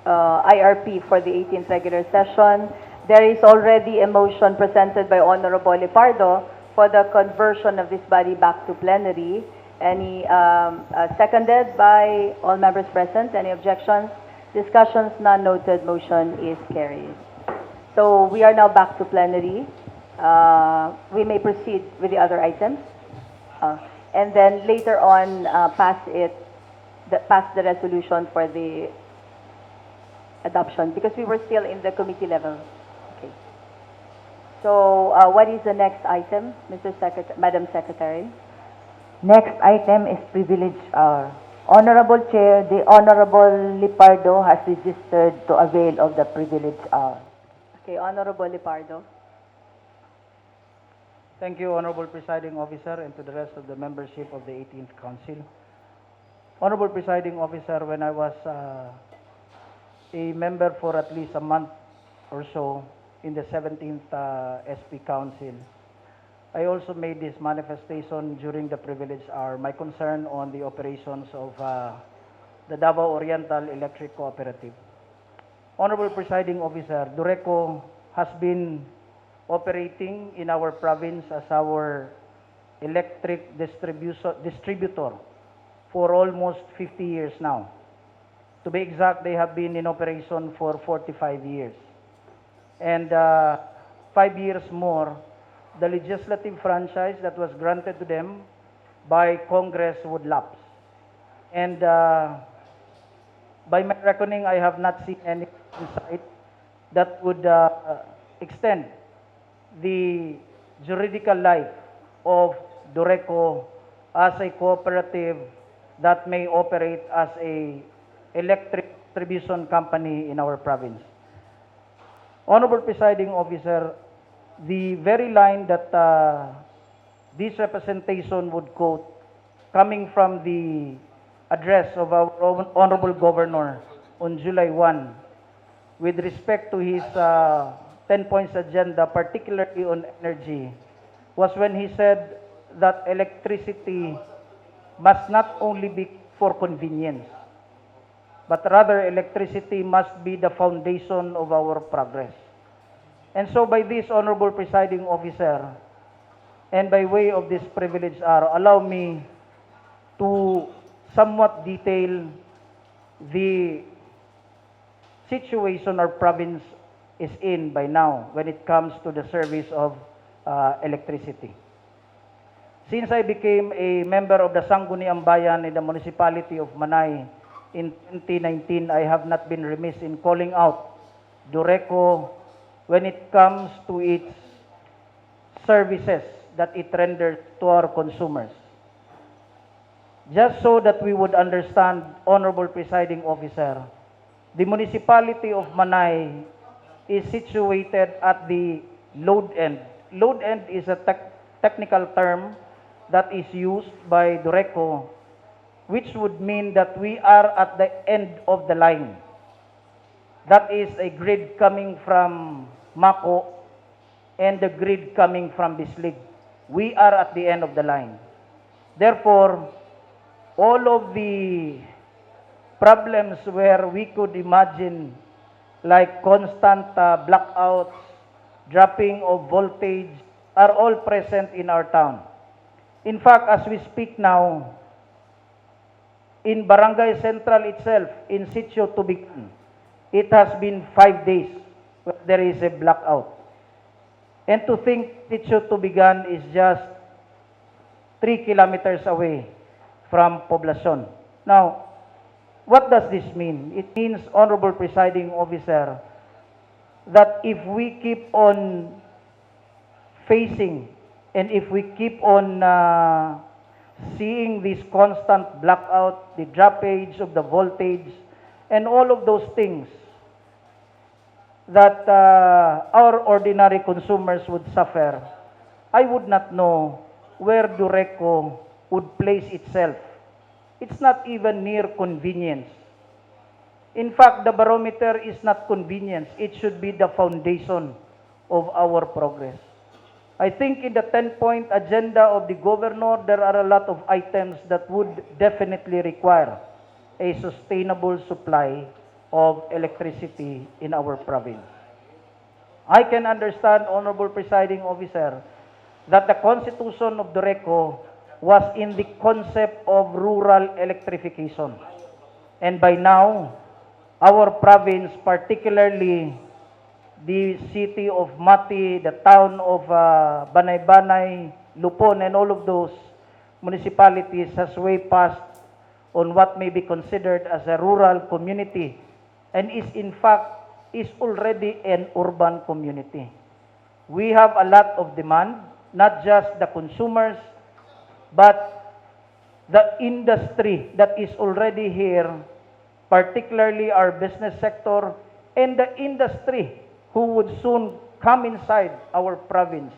IRP for the 18th regular session, there is already a motion presented by Honorable Lipardo for the conversion of this body back to plenary. Any seconded by all members present? Any objections? Discussions none noted. Motion is carried. So we are now back to plenary. We may proceed with the other items, and then later on pass the resolution for the adoption because we were still in the committee level. Okay. So what is the next item, Madam Secretary? Next item is privilege hour. Honorable Chair, the Honorable Lipardo has registered to avail of the privilege hour. Okay, Honorable Lipardo. Thank you, Honorable Presiding Officer, and to the rest of the membership of the 18th Council. Honorable Presiding Officer, when I was a member for at least a month or so in the 17th SP Council, I also made this manifestation during the privilege hour, my concern on the operations of the Davao Oriental Electric Cooperative. Honorable Presiding Officer, Dureco has been operating in our province as our electric distributor for almost 50 years now. To be exact, they have been in operation for 45 years. And 5 years more, the legislative franchise that was granted to them by Congress would lapse. And by my reckoning, I have not seen any insight that would extend the juridical life of Dureco as a cooperative that may operate as a electric distribution company in our province. Honorable Presiding Officer, the very line that this representation would quote, coming from the address of our Honorable Governor on July 1, with respect to his 10 points agenda, particularly on energy, was when he said that electricity must not only be for convenience, but rather electricity must be the foundation of our progress. And so by this, Honorable Presiding Officer, and by way of this privilege hour, allow me to somewhat detail the situation our province is in by now when it comes to the service of electricity. Since I became a member of the Sangguniang Bayan in the municipality of Manay in 2019, I have not been remiss in calling out Dureco when it comes to its services that it renders to our consumers. Just so that we would understand, Honorable Presiding Officer, the municipality of Manay is situated at the load end. Load end is a technical term that is used by Dureco, which would mean that we are at the end of the line. That is a grid coming from Mako and the grid coming from Bislig. We are at the end of the line. Therefore, all of the problems where we could imagine like constant blackouts, dropping of voltage, are all present in our town. In fact, as we speak now, in Barangay Central itself, in Sitio Tubigan, it has been 5 days where there is a blackout. And to think Sitio Tubigan is just 3 kilometers away from Poblacion. Now, what does this mean? It means, Honorable Presiding Officer, that if we keep on facing and if we keep on seeing this constant blackout, the droppage of the voltage, and all of those things that our ordinary consumers would suffer, I would not know where Dureco would place itself. It's not even near convenience. In fact, the barometer is not convenience. It should be the foundation of our progress. I think in the 10-point agenda of the governor, there are a lot of items that would definitely require a sustainable supply of electricity in our province. I can understand, Honorable Presiding Officer, that the constitution of Dureco was in the concept of rural electrification. And by now, our province, particularly the city of Mati, the town of Banay-Banay, Lupon, and all of those municipalities has way passed on what may be considered as a rural community and is in fact is already an urban community. We have a lot of demand, not just the consumers, but the industry that is already here, particularly our business sector, and the industry who would soon come inside our province,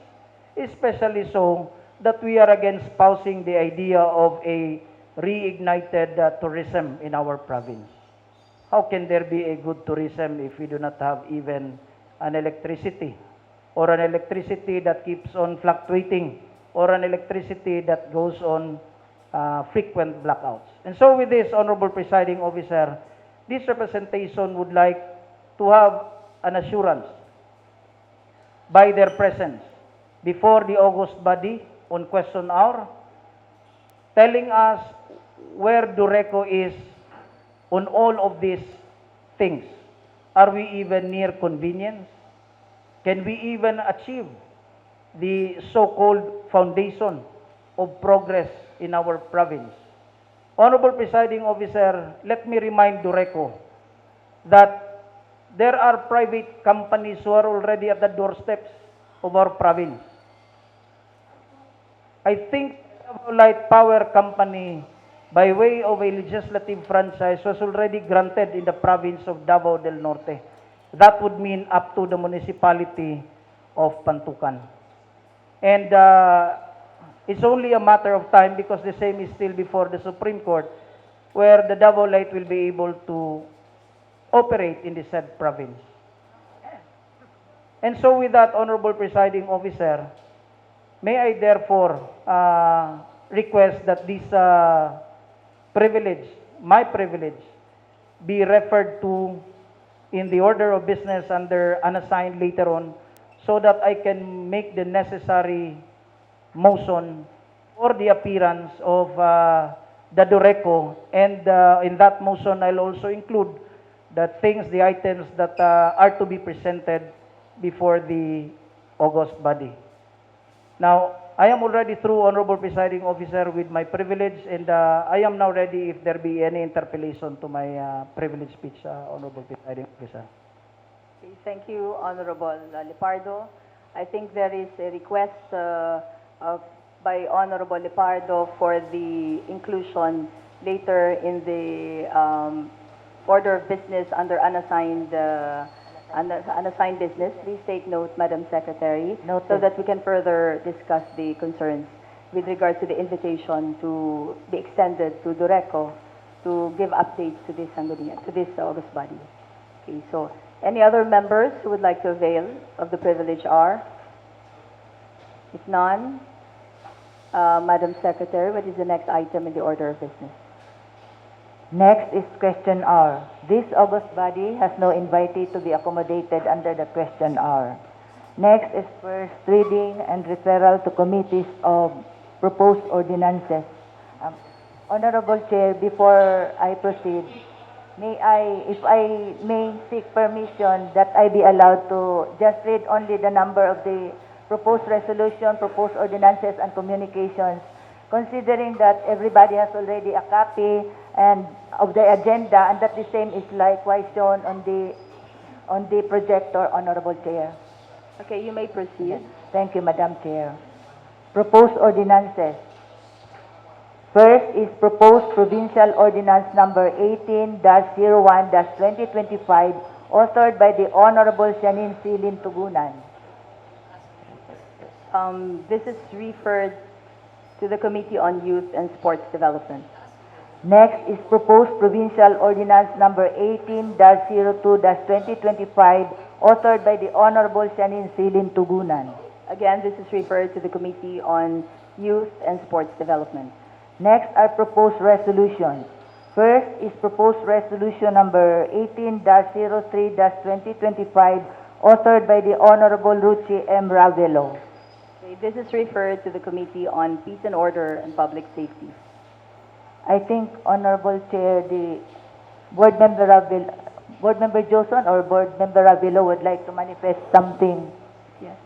especially so that we are again espousing the idea of a reignited tourism in our province. How can there be a good tourism if we do not have even an electricity, or an electricity that keeps on fluctuating, or an electricity that goes on frequent blackouts? And so with this, Honorable Presiding Officer, this representation would like to have an assurance by their presence before the August body on question hour, telling us where Dureco is on all of these things. Are we even near convenience? Can we even achieve the so-called foundation of progress in our province? Honorable Presiding Officer, let me remind Dureco that there are private companies who are already at the doorsteps of our province. I think Light Power Company, by way of a legislative franchise, was already granted in the province of Davao del Norte. That would mean up to the municipality of Pantukan. And it's only a matter of time because the same is still before the Supreme Court, where the Davao Light will be able to operate in the said province. And so with that, Honorable Presiding Officer, may I therefore request that this privilege, my privilege, be referred to in the order of business under unassigned later on, so that I can make the necessary motion for the appearance of the Dureco, and in that motion I'll also include the items that are to be presented before the August body. Now, I am already through, Honorable Presiding Officer, with my privilege, and I am now ready if there be any interpellation to my privilege speech, Honorable Presiding Officer. Okay, thank you, Honorable Lepardo. I think there is a request by Honorable Lepardo for the inclusion later in the order of business under unassigned business. Please take note, Madam Secretary, Noted. so that we can further discuss the concerns with regard to the invitation to be extended to Dureco to give updates to this August body. Okay, so any other members who would like to avail of the privilege are? If none, Madam Secretary, what is the next item in the order of business? Next is question hour. This August body has no invitee to be accommodated under the question hour. Next is first reading and referral to committees of proposed ordinances. Honorable Chair, before I proceed, if I may seek permission that I be allowed to just read only the number of the proposed resolution, proposed ordinances, and communications, considering that everybody has already a copy and of the agenda, and that the same is likewise shown on On the projector, Honorable Chair. Okay, you may proceed. Thank you, Madam Chair. Proposed ordinances. First is proposed provincial ordinance number 18-01-2025, authored by the Honorable Shanin C. Lintugunan. This is referred to the Committee on Youth and Sports Development. Next is proposed provincial ordinance number 18-02-2025, authored by the Honorable Shanin C. Lintugunan. Again, this is referred to the Committee on Youth and Sports Development. Next are proposed resolutions. First is proposed resolution number 18-03-2025, authored by the Honorable Ruchi M. Ravelo. Okay, this is referred to the Committee on Peace and Order and Public Safety. I think, Honorable Chair, the Board Member Johnson or Board Member Ravelo would like to manifest something Yes.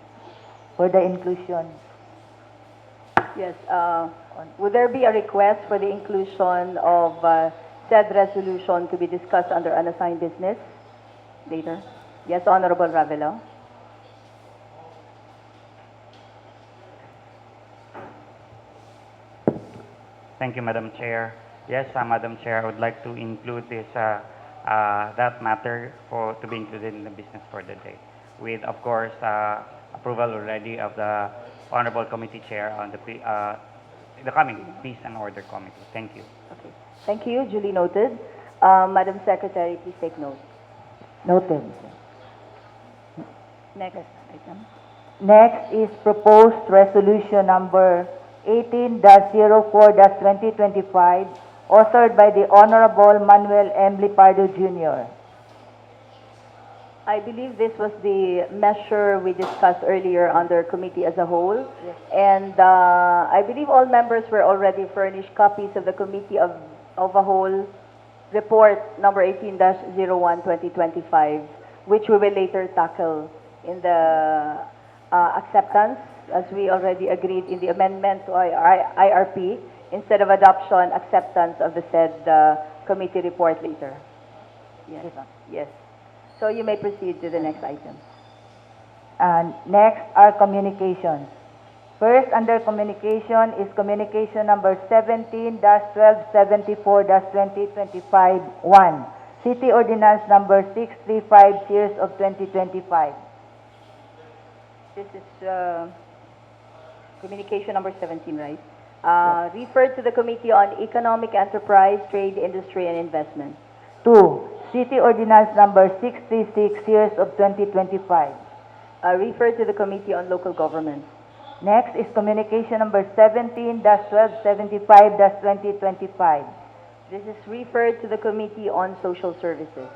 for the inclusion. Yes. Would there be a request for the inclusion of said resolution to be discussed under unassigned business later? Yes, Honorable Ravelo. Thank you, Madam Chair. Yes, Madam Chair, I would like to include this that matter to be included in the business for the day, with of course approval already of the Honorable Committee Chair on the coming Peace and Order Committee. Thank you. Okay. Thank you. Duly noted. Madam Secretary, please take note. Noted. Next item. Next is proposed resolution number 18-04-2025, authored by the Honorable Manuel M. Lipardo Jr. I believe this was the measure we discussed earlier under committee as a whole. Yes. And I believe all members were already furnished copies of the committee of a whole report number 18-01-2025, which we will later tackle in the acceptance, as we already agreed in the amendment to IRP, instead of adoption, acceptance of the said committee report later. Yes. Yes. So you may proceed to the next item. And next are communications. First, under communication is communication number 17-1274-2025-1, City Ordinance number 635, series of 2025. This is communication number 17, right? Referred to the Committee on Economic Enterprise, Trade, Industry, and Investment. 2, City Ordinance number 636, series of 2025. Referred to the Committee on Local Government. Next is communication number 17-1275-2025. This is referred to the Committee on Social Services.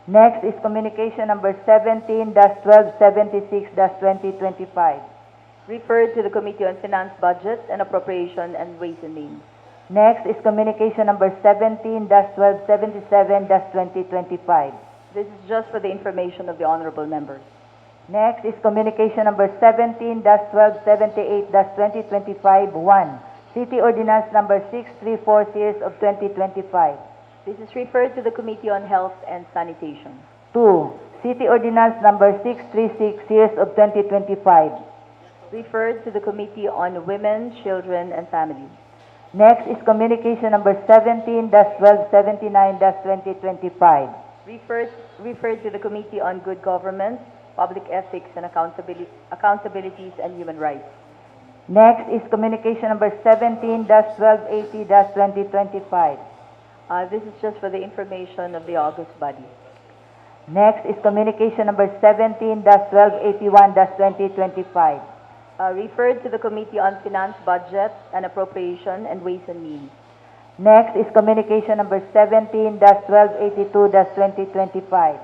Next is communication number 17-1276-2025. Referred to the Committee on Finance, Budget, and Appropriation, and Ways and Means. Next is communication number 17-1277-2025. This is just for the information of the honorable members. Next is communication number 17-1278-2025-1, City Ordinance number 634, series of 2025. This is referred to the Committee on Health and Sanitation. 2, City Ordinance number 636, series of 2025. Referred to the Committee on Women, Children, and Families. Next is communication number 17-1279-2025. Referred to the Committee on Good Government, Public Ethics, and Accountabilities and Human Rights. Next is communication number 17-1280-2025. This is just for the information of the August body. Next is communication number 17-1281-2025. Referred to the Committee on Finance, Budget, and Appropriation, and Ways and Means. Next is communication number 17-1282-2025.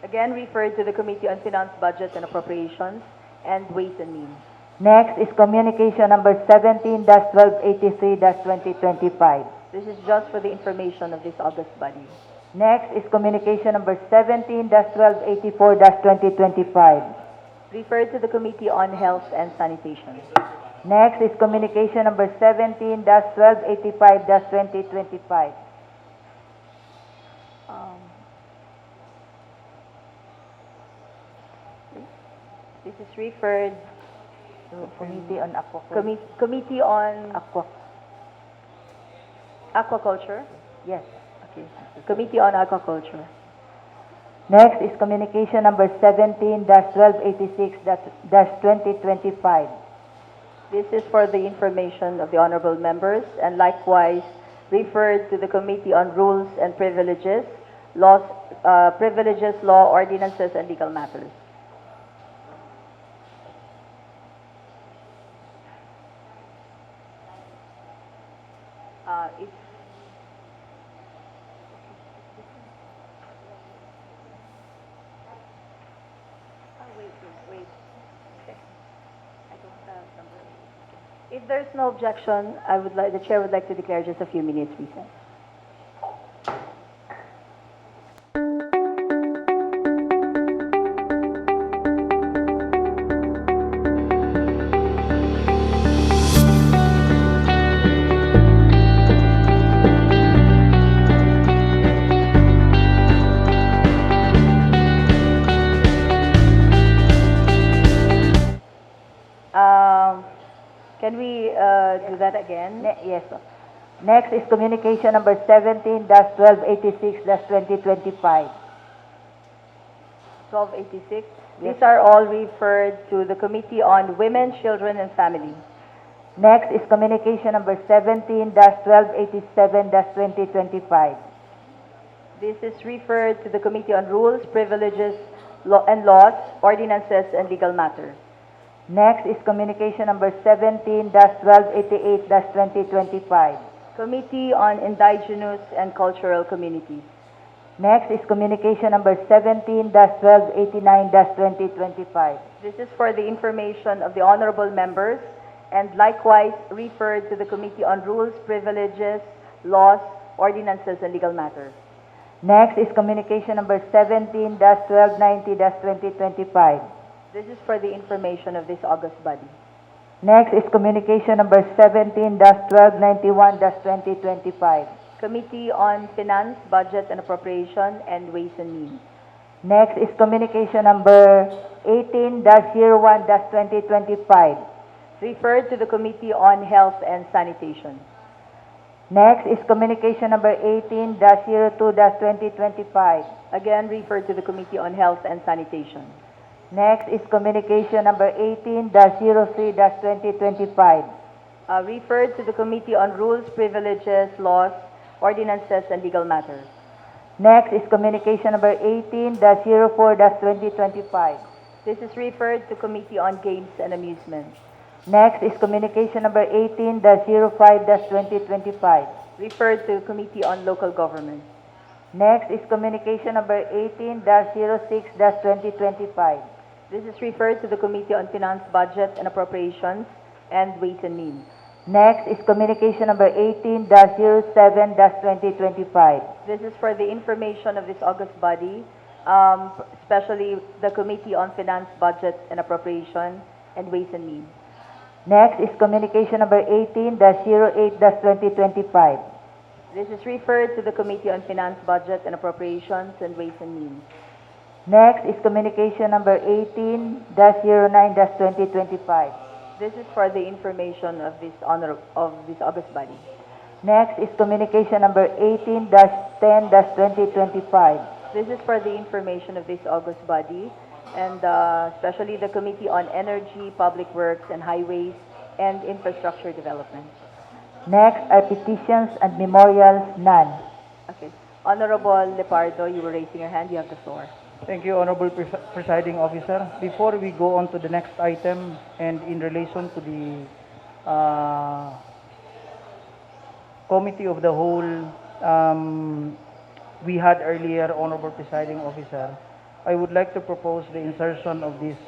Again, referred to the Committee on Finance, Budget, and Appropriations, and Ways and Means. Next is communication number 17-1283-2025. This is just for the information of this August body. Next is communication number 17-1284-2025. Referred to the Committee on Health and Sanitation. Next is communication number 17-1285-2025. This is referred to Committee on Committee on Aquaculture. Yes. Okay. Committee on Aquaculture. Next is communication number 17-1286-2025. This is for the information of the honorable members and likewise referred to the Committee on Rules and Privileges, Law, Ordinances, and Legal Matters. It's wait. Okay. I don't have number. If there's no objection, the chair would like to declare just a few minutes recess. Can we do that again? Yes. Next is communication number 17-1286-2025. 1286. Yes. These are all referred to the Committee on Women, Children, and Family. Next is communication number 17-1287-2025. This is referred to the Committee on Rules, Privileges, and Laws, Ordinances, and Legal Matters. Next is communication number 17-1288-2025. Committee on Indigenous and Cultural Communities. Next is communication number 17-1289-2025. This is for the information of the honorable members and likewise referred to the Committee on Rules, Privileges, Laws, Ordinances, and Legal Matters. Next is communication number 17-1290-2025. This is for the information of this august body. Next is communication number 17-1291-2025. Committee on Finance, Budget and Appropriation, and Ways and Means. Next is communication number 18-01-2025. Referred to the Committee on Health and Sanitation. Next is communication number 18-02-2025. Again, referred to the Committee on Health and Sanitation. Next is communication number 18-03-2025. Referred to the Committee on Rules, Privileges, Laws, Ordinances, and Legal Matters. Next is communication number 18-04-2025. This is referred to Committee on Games and Amusement. Next is communication number 18-05-2025. Referred to Committee on Local Government. Next is communication number 18-06-2025. This is referred to the Committee on Finance, Budget and Appropriations, and Ways and Means. Next is communication number 18-07-2025. This is for the information of this august body, especially the Committee on Finance, Budget and Appropriation, and Ways and Means. Next is communication number 18-08-2025. This is referred to the Committee on Finance, Budget and Appropriations, and Ways and Means. Next is communication number 18-09-2025. This is for the information of this august body. Next is communication number 18-10-2025. This is for the information of this august body, and especially the Committee on Energy, Public Works, and Highways, and Infrastructure Development. Next are petitions and memorials, none. Okay. Honorable Lepardo, you were raising your hand. You have the floor. Thank you, Honorable Presiding Officer. Before we go on to the next item, and in relation to the Committee of the Whole, we had earlier, Honorable Presiding Officer, I would like to propose the insertion of these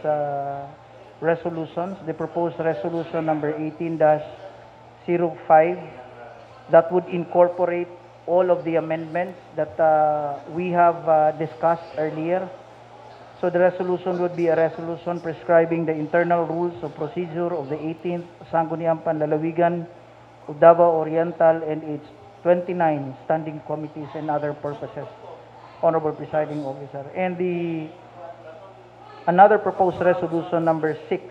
resolutions, the proposed resolution number 18-05, that would incorporate all of the amendments that we have discussed earlier. So the resolution would be a resolution prescribing the internal rules of procedure of the 18th Sangguniang Panlalawigan of Davao Oriental and its 29 standing committees and other purposes, Honorable Presiding Officer. And the another proposed resolution number 6,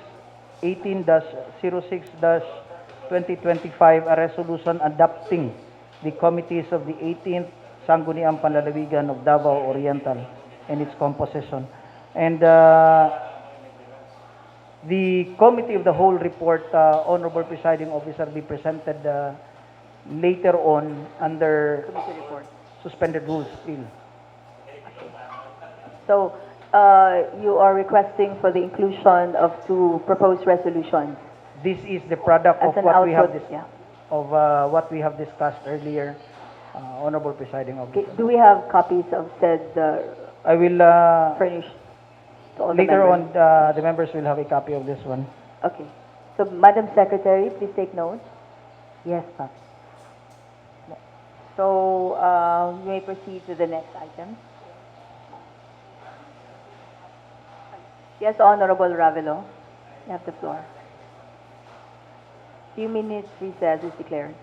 18-06-2025, a resolution adopting the committees of the 18th Sangguniang Panlalawigan of Davao Oriental and its composition. And the committee of the whole report, Honorable Presiding Officer, be presented later on under Committee report. suspended rules still. So, you are requesting for the inclusion of two proposed resolutions This is the product as of an what we have output, yeah. what we have discussed earlier, Honorable Presiding Okay, Officer. do we have copies of said I will furnished to all the later members? on the members will have a copy of this one. Okay. So, Madam Secretary, please take note. Yes, Pop. So, you may proceed to the next item. Yes, Honorable Ravelo, you have the floor. Few minutes recess is declared.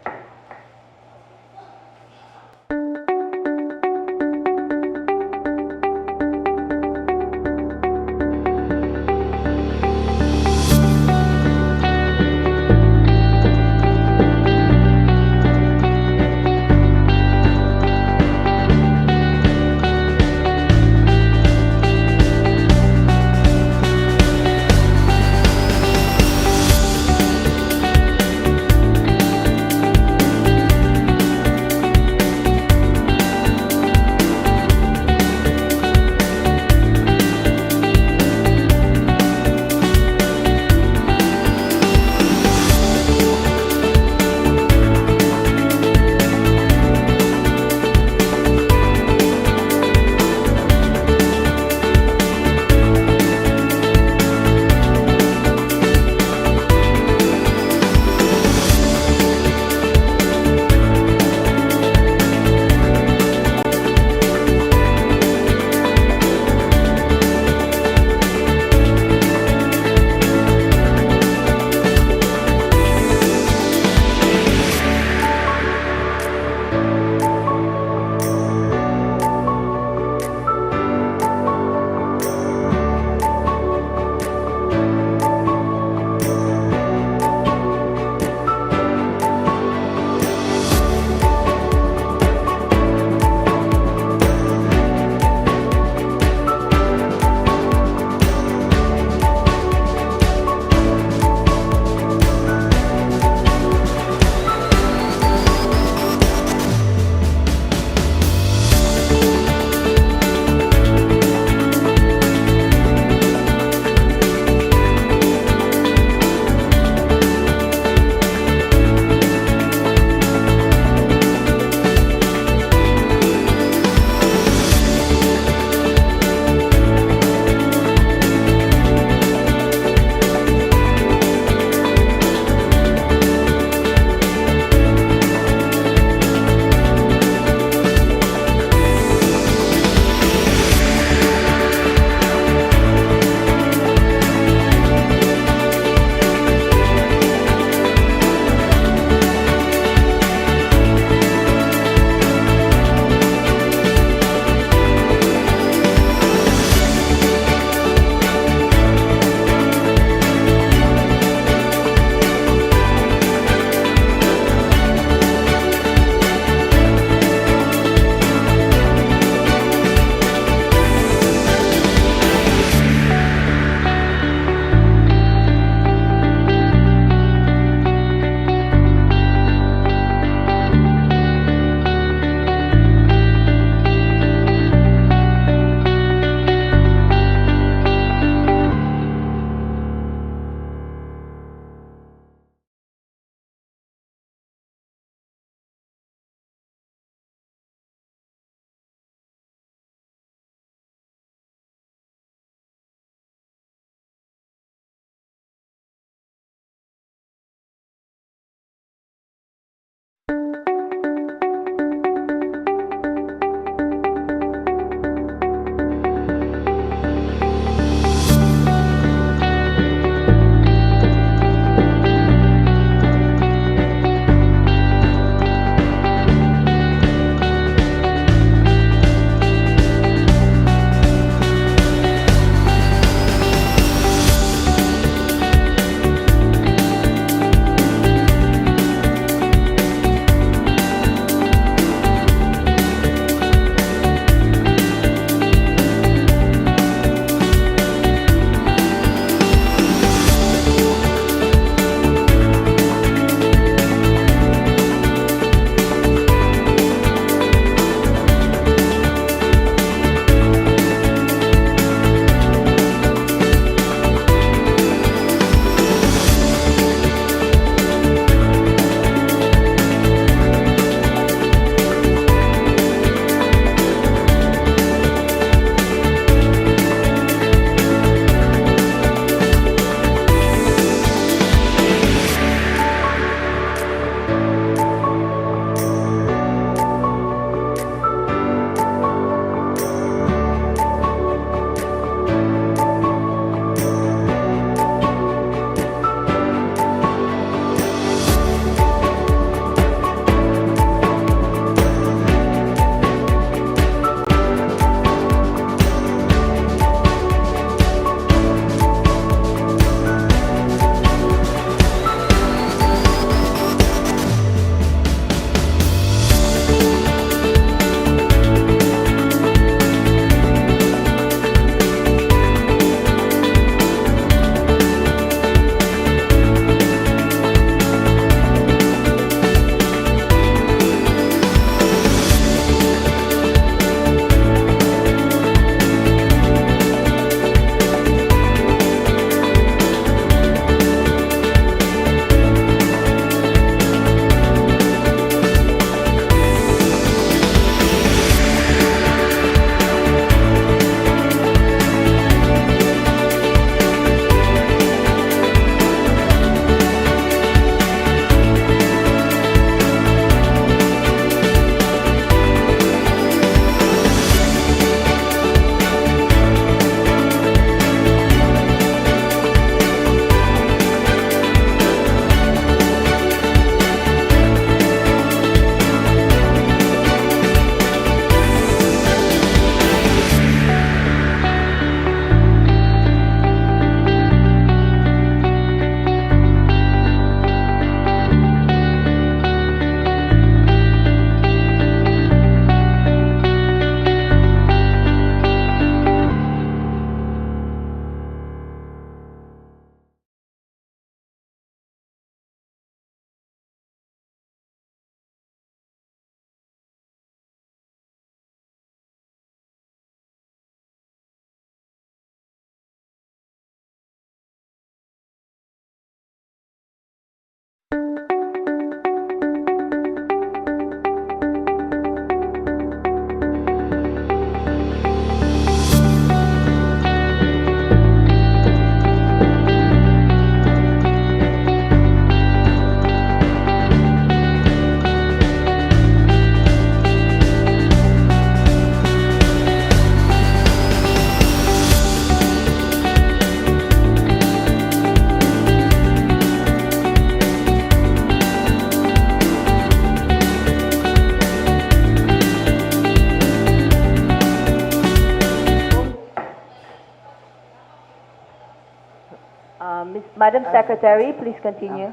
Madam Secretary, please continue.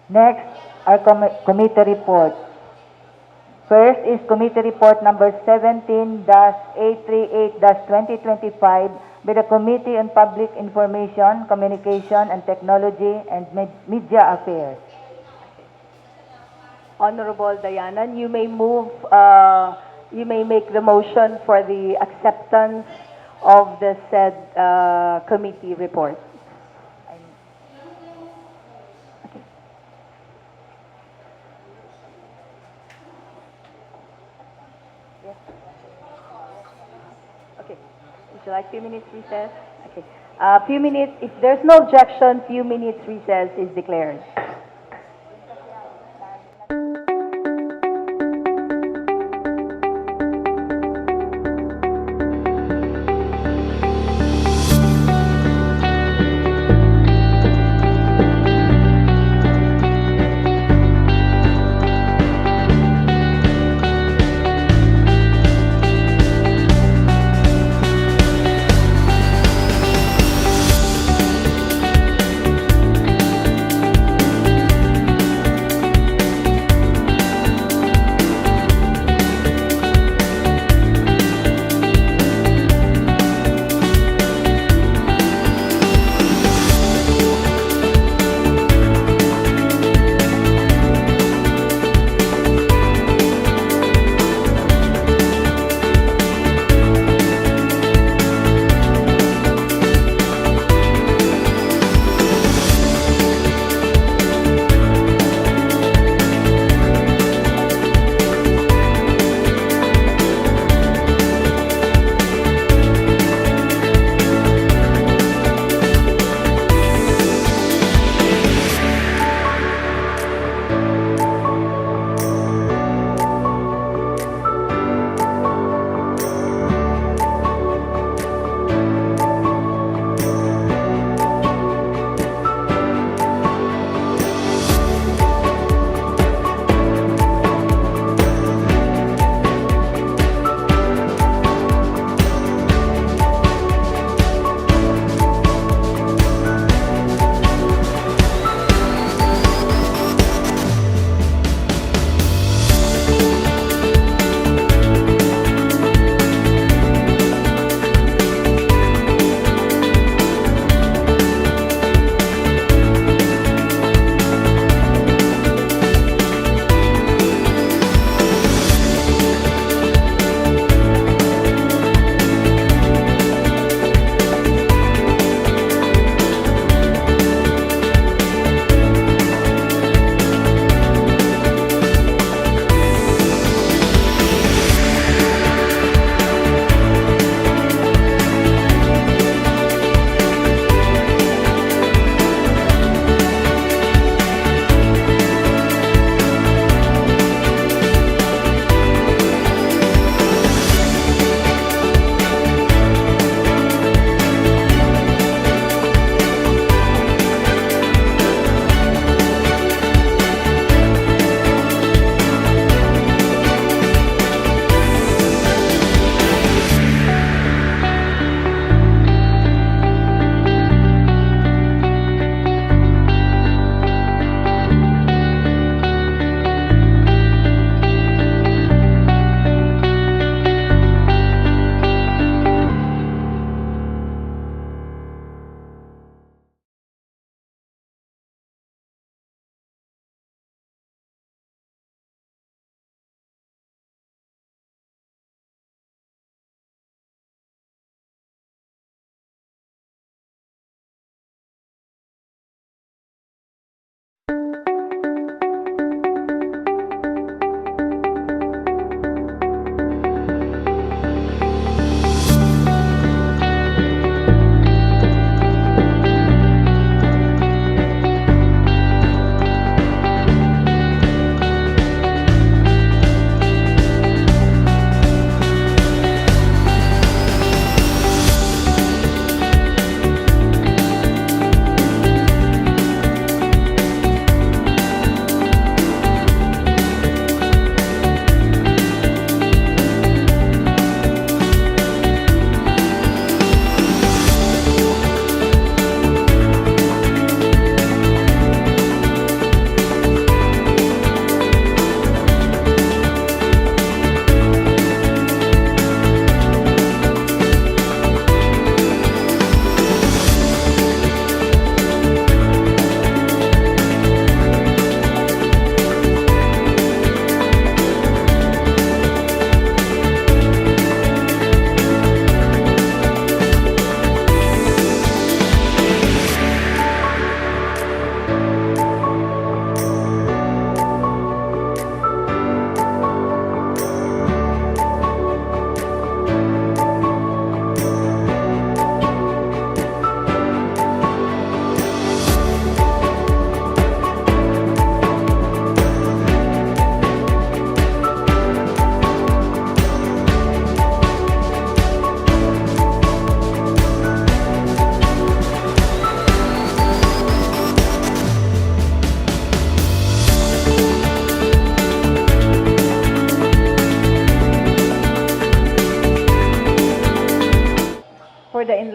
Next are committee reports. First is committee report number 17-838-2025 by the Committee on Public Information, Communication and Technology and Media Affairs. Honorable Diana, you may move, you may make the motion for the acceptance of the said committee report. Okay. Would you like few minutes recess? Okay. Few minutes, if there's no objection, few minutes recess is declared.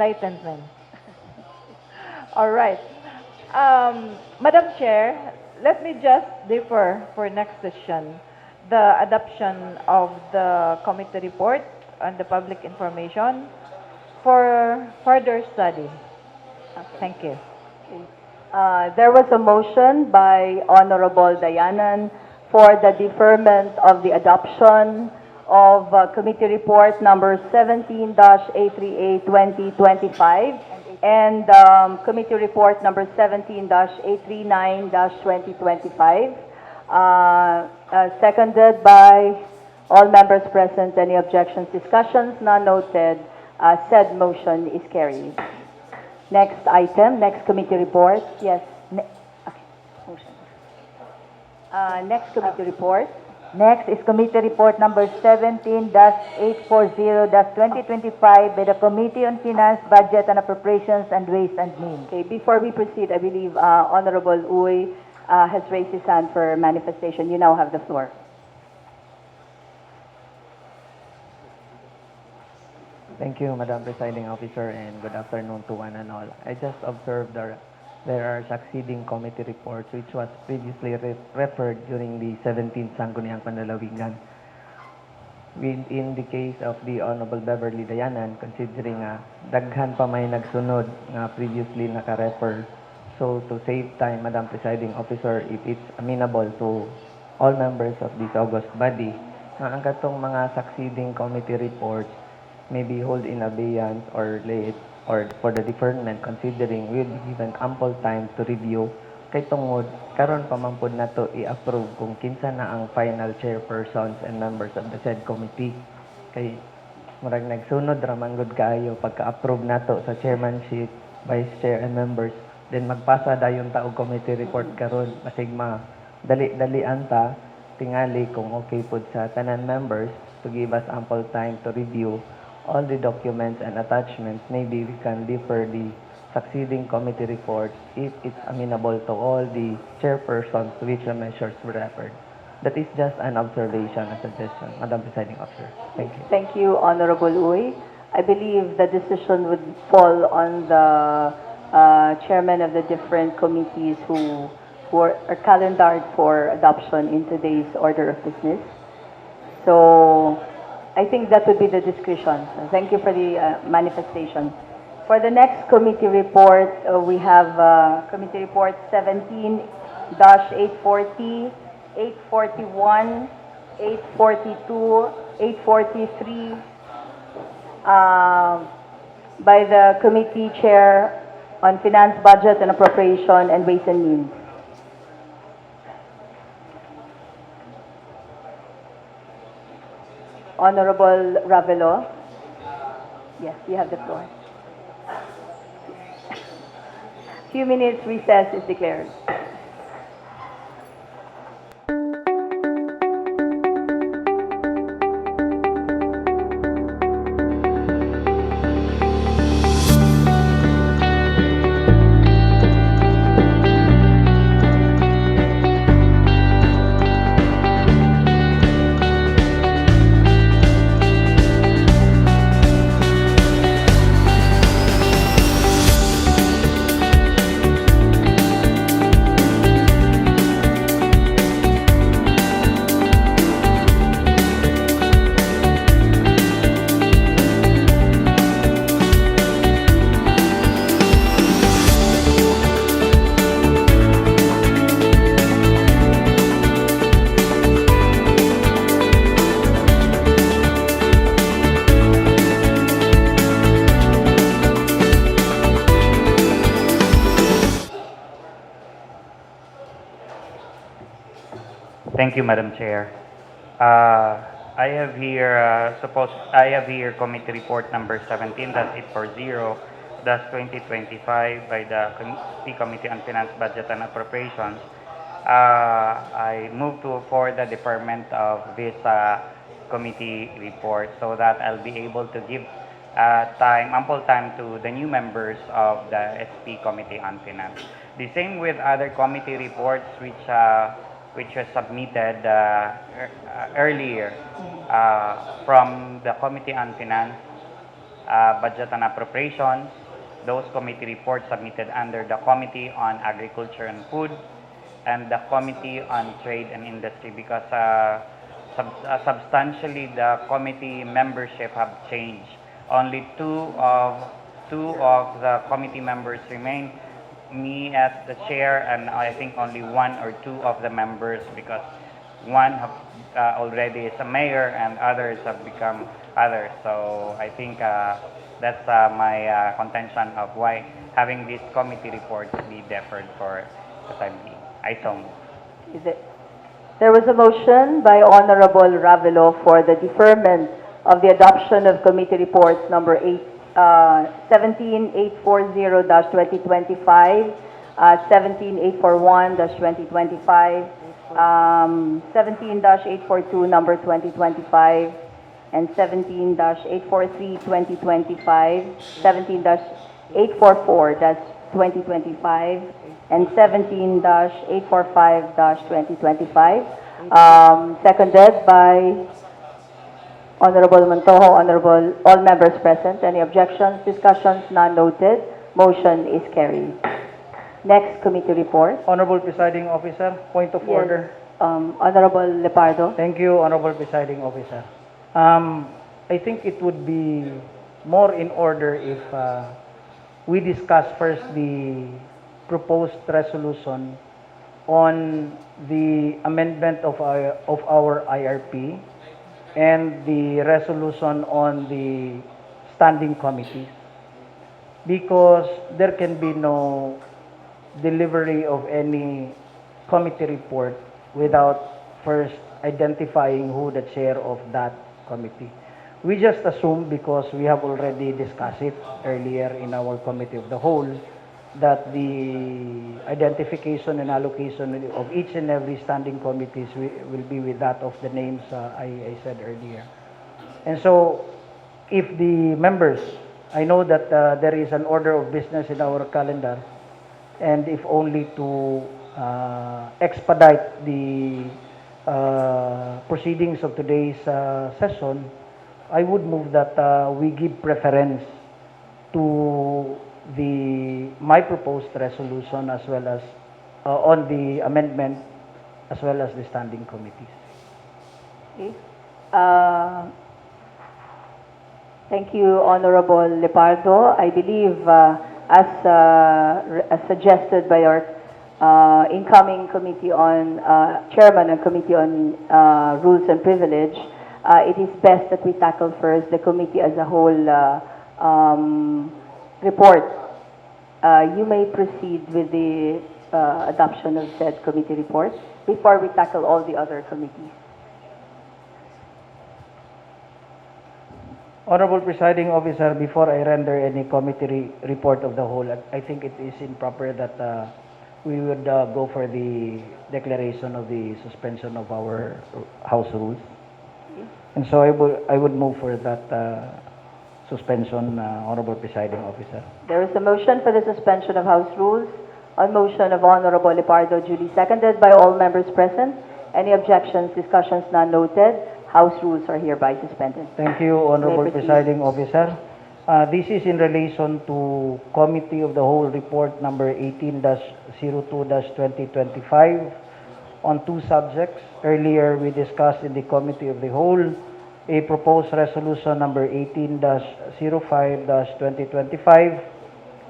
enlightenment. All right. Madam Chair, let me just defer for next session the adoption of the committee report on the public information for further study. Thank you. There was a motion by Honorable Dayanan for the deferment of the adoption of Committee Report number 17-838-2025 and Committee Report number 17-839-2025, seconded by all members present. Any objections, discussions? None noted. Said motion is carried. Next item, next committee report. Yes. Okay. Motion. Next committee report. Next is Committee Report number 17-840-2025 by the Committee on Finance, Budget and Appropriations and Ways and Means. Okay, before we proceed, I believe Honorable Uy has raised his hand for manifestation. You now have the floor. Thank you, Madam Presiding Officer, and good afternoon to one and all. I just observed there are succeeding committee reports which was previously referred during the 17th Sangguniang Panlalawigan. In the case of the Honorable Beverly Dayanan, considering daghan pa may nagsunod nga previously naka-refer. So to save time, Madam Presiding Officer, if it's amenable to all members of this august body, nga ang katong mga succeeding committee reports maybe hold in abeyance or late or for the deferment, considering we'll be given ample time to review kay tungod karon pa man pud nato i-approve kung kinsa na ang final chairpersons and members of the said committee. Kay murag nagsunod ra man gud kaayo pagka-approve nato sa chairmanship, vice chair and members, then magpasa dayon ta og committee report karon basig dali anta tingali kung okay pud sa tanan members to give us ample time to review all the documents and attachments. Maybe we can defer the succeeding committee reports if it's amenable to all the chairpersons to which the measures were referred. That is just an observation, a suggestion, Madam Presiding Officer. Thank you. Thank you, Honorable Uy. I believe the decision would fall on the chairman of the different committees who are calendared for adoption in today's order of business. So I think that would be the discretion. So thank you for the manifestation. For the next committee report, we have Committee Report 17-840, 841, 842, 843 by the Committee Chair on Finance, Budget and Appropriation and Ways and Means. Honorable Ravelo. Yes, you have the floor. Few minutes recess is declared. Thank you, Madam Chair. I have here committee report number 17-840-2025 by the Committee on Finance, Budget and Appropriations. I move for the deferment of this committee report so that I'll be able to give ample time to the new members of the SP Committee on Finance. The same with other committee reports which was submitted earlier from the Committee on Finance. Budget and Appropriations. Those committee reports submitted under the Committee on Agriculture and Food and the Committee on Trade and Industry, because substantially the committee membership have changed. Only two of the committee members remain, me as the chair, and I think only one or two of the members, because one have, already is a mayor and others have become others. So I think that's my contention of why having these committee reports be deferred for the time being. I so move. There was a motion by Honorable Ravelo for the deferment of the adoption of committee reports number 17840-2025, 17841-2025, 17-842 number 2025, and 17-843-2025, 17-844-2025, and 17-845-2025, seconded by Honorable Montojo. Honorable, all members present. Any objections, discussions, none noted. Motion is carried. Next committee report. Honorable Presiding Officer, point of order. Honorable Lepardo. Thank you, Honorable Presiding Officer. I think it would be more in order if we discuss first the proposed resolution on the amendment of our IRP and the resolution on the standing committees, because there can be no delivery of any committee report without first identifying who the chair of that committee. We just assume, because we have already discussed it earlier in our committee of the whole, that the identification and allocation of each and every standing committees will be with that of the names I said earlier. And so, if the members, I know that there is an order of business in our calendar, and if only to expedite the proceedings of today's session, I would move that we give preference to my proposed resolution, as well as on the amendment, as well as the standing committees. Okay. Thank you, Honorable Lepardo. I believe, as suggested by our incoming committee on chairman and committee on rules and privilege, it is best that we tackle first the committee as a whole report. You may proceed with the adoption of said committee report before we tackle all the other committees. Honorable Presiding Officer, before I render any committee report of the whole, I think it is improper that we would go for the declaration of the suspension of our House rules. And so I would move for that suspension, Honorable Presiding Officer. There is a motion for the suspension of House rules on motion of Honorable Lepardo, duly seconded by all members present. Any objections, discussions, none noted. House rules are hereby suspended. Thank you, Honorable May proceed. Presiding Officer. This is in relation to Committee of the Whole Report number 18-02-2025 on two subjects. Earlier, we discussed in the Committee of the Whole a proposed resolution number 18-05-2025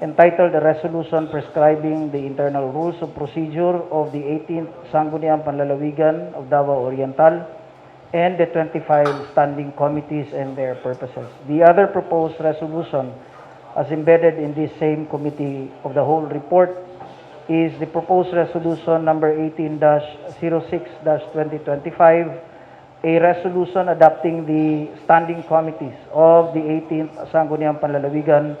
entitled "A Resolution Prescribing the Internal Rules of Procedure of the 18th Sangguniang Panlalawigan of Davao Oriental and the 25 standing committees and their purposes." The other proposed resolution, as embedded in this same Committee of the Whole report, is the proposed resolution number 18-06-2025, a resolution adopting the standing committees of the 18th Sangguniang Panlalawigan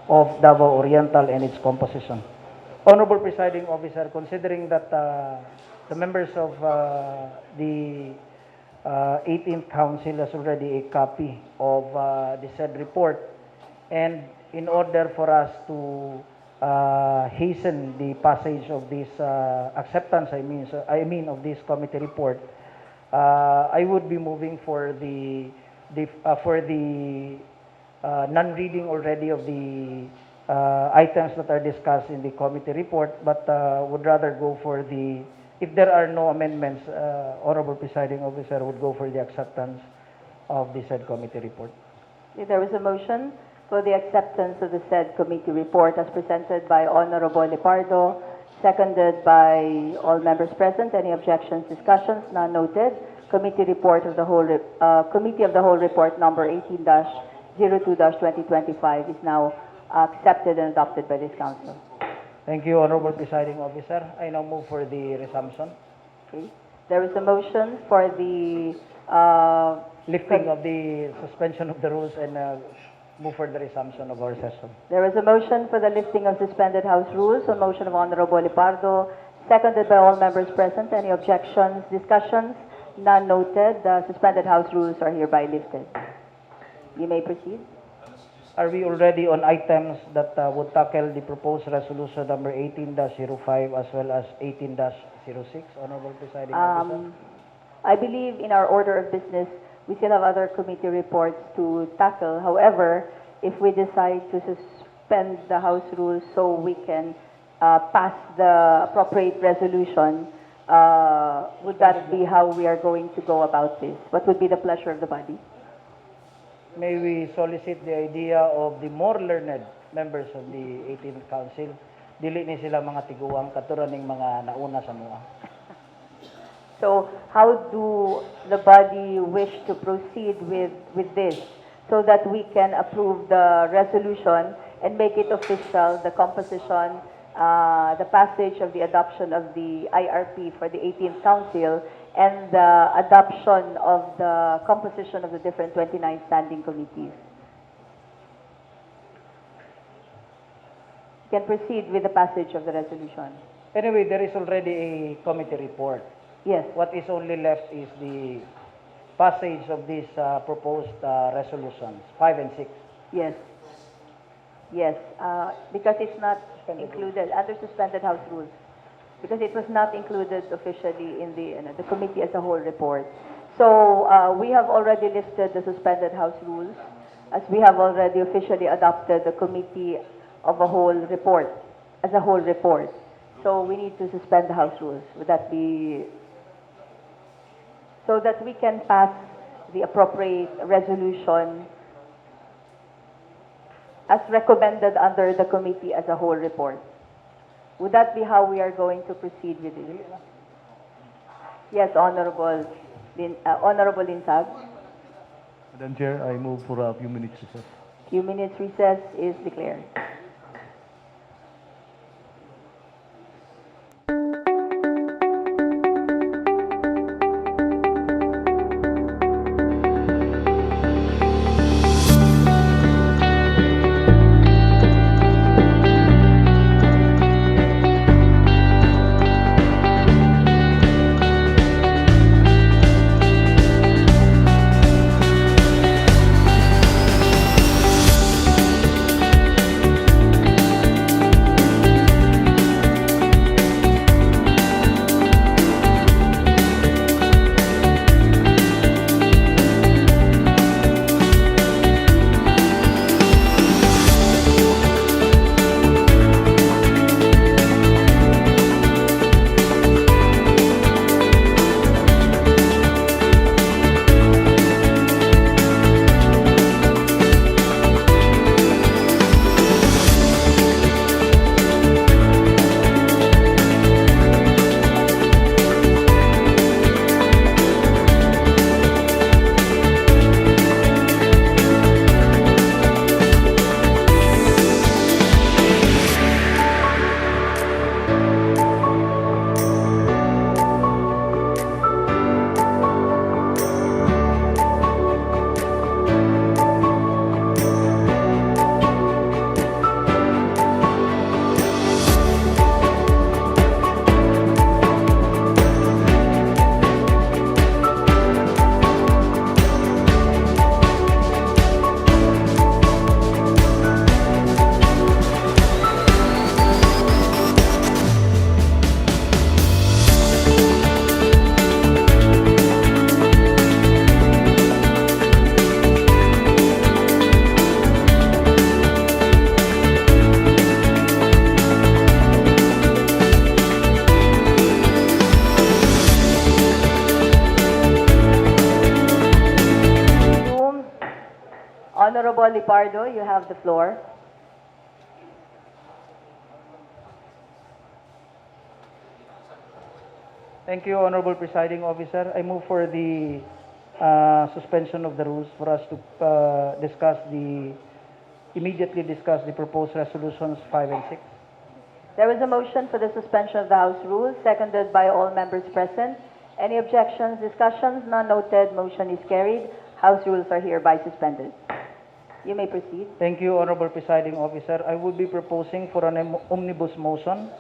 of Davao Oriental and its composition. Honorable Presiding Officer, considering that the members of the 18th Council has already a copy of the said report, and in order for us to hasten the passage of this acceptance, I mean of this committee report, I would be moving for the non-reading already of the items that are discussed in the committee report, but would rather go for the, if there are no amendments, Honorable Presiding Officer would go for the acceptance of the said committee report. There was a motion for the acceptance of the said committee report as presented by Honorable Lepardo, seconded by all members present. Any objections, discussions? None noted. Committee report of the whole, Committee of the Whole report number 18-02-2025 is now accepted and adopted by this council. Thank you, Honorable Presiding Officer. I now move for the resumption. Okay. There is a motion for the Lifting of the suspension of the rules and move for the resumption of our session. There is a motion for the lifting of suspended House rules on motion of Honorable Lepardo, seconded by all members present. Any objections, discussions? None noted. The suspended House rules are hereby lifted. You may proceed. Are we already on items that would tackle the proposed resolution number 18-05 as well as 18-06, Honorable Presiding Officer? I believe in our order of business, we still have other committee reports to tackle. However, if we decide to suspend the House rules so we can pass the appropriate resolution, would that be how we are going to go about this? What would be the pleasure of the body? May we solicit the idea of the more learned members of the 18th Council? Dili ni sila mga tiguang katuraning mga nauna sa mga. So how do the body wish to proceed with this so that we can approve the resolution and make it official, the composition, the passage of the adoption of the IRP for the 18th Council and the adoption of the composition of the different 29 standing committees? You can proceed with the passage of the resolution. Anyway, there is already a committee report. Yes. What is only left is the passage of these proposed resolutions, 5 and 6. Yes. Yes, because it's not included under suspended House rules. Because it was not included officially in the committee as a whole report. So we have already listed the suspended House rules as we have already officially adopted the committee of a whole report, as a whole report. So we need to suspend the House rules. Would that be so that we can pass the appropriate resolution as recommended under the committee as a whole report? Would that be how we are going to proceed with it? Yes, Honorable Linsag. Madam Chair, I move for a few minutes recess. Few minutes recess is declared. Honorable Lipardo, you have the floor. Thank you, Honorable Presiding Officer. I move for the suspension of the rules for us to immediately discuss the proposed resolutions 5 and 6. There is a motion for the suspension of the House rules, seconded by all members present. Any objections, discussions? None noted. Motion is carried. House rules are hereby suspended. You may proceed. Thank you, Honorable Presiding Officer. I would be proposing for an omnibus motion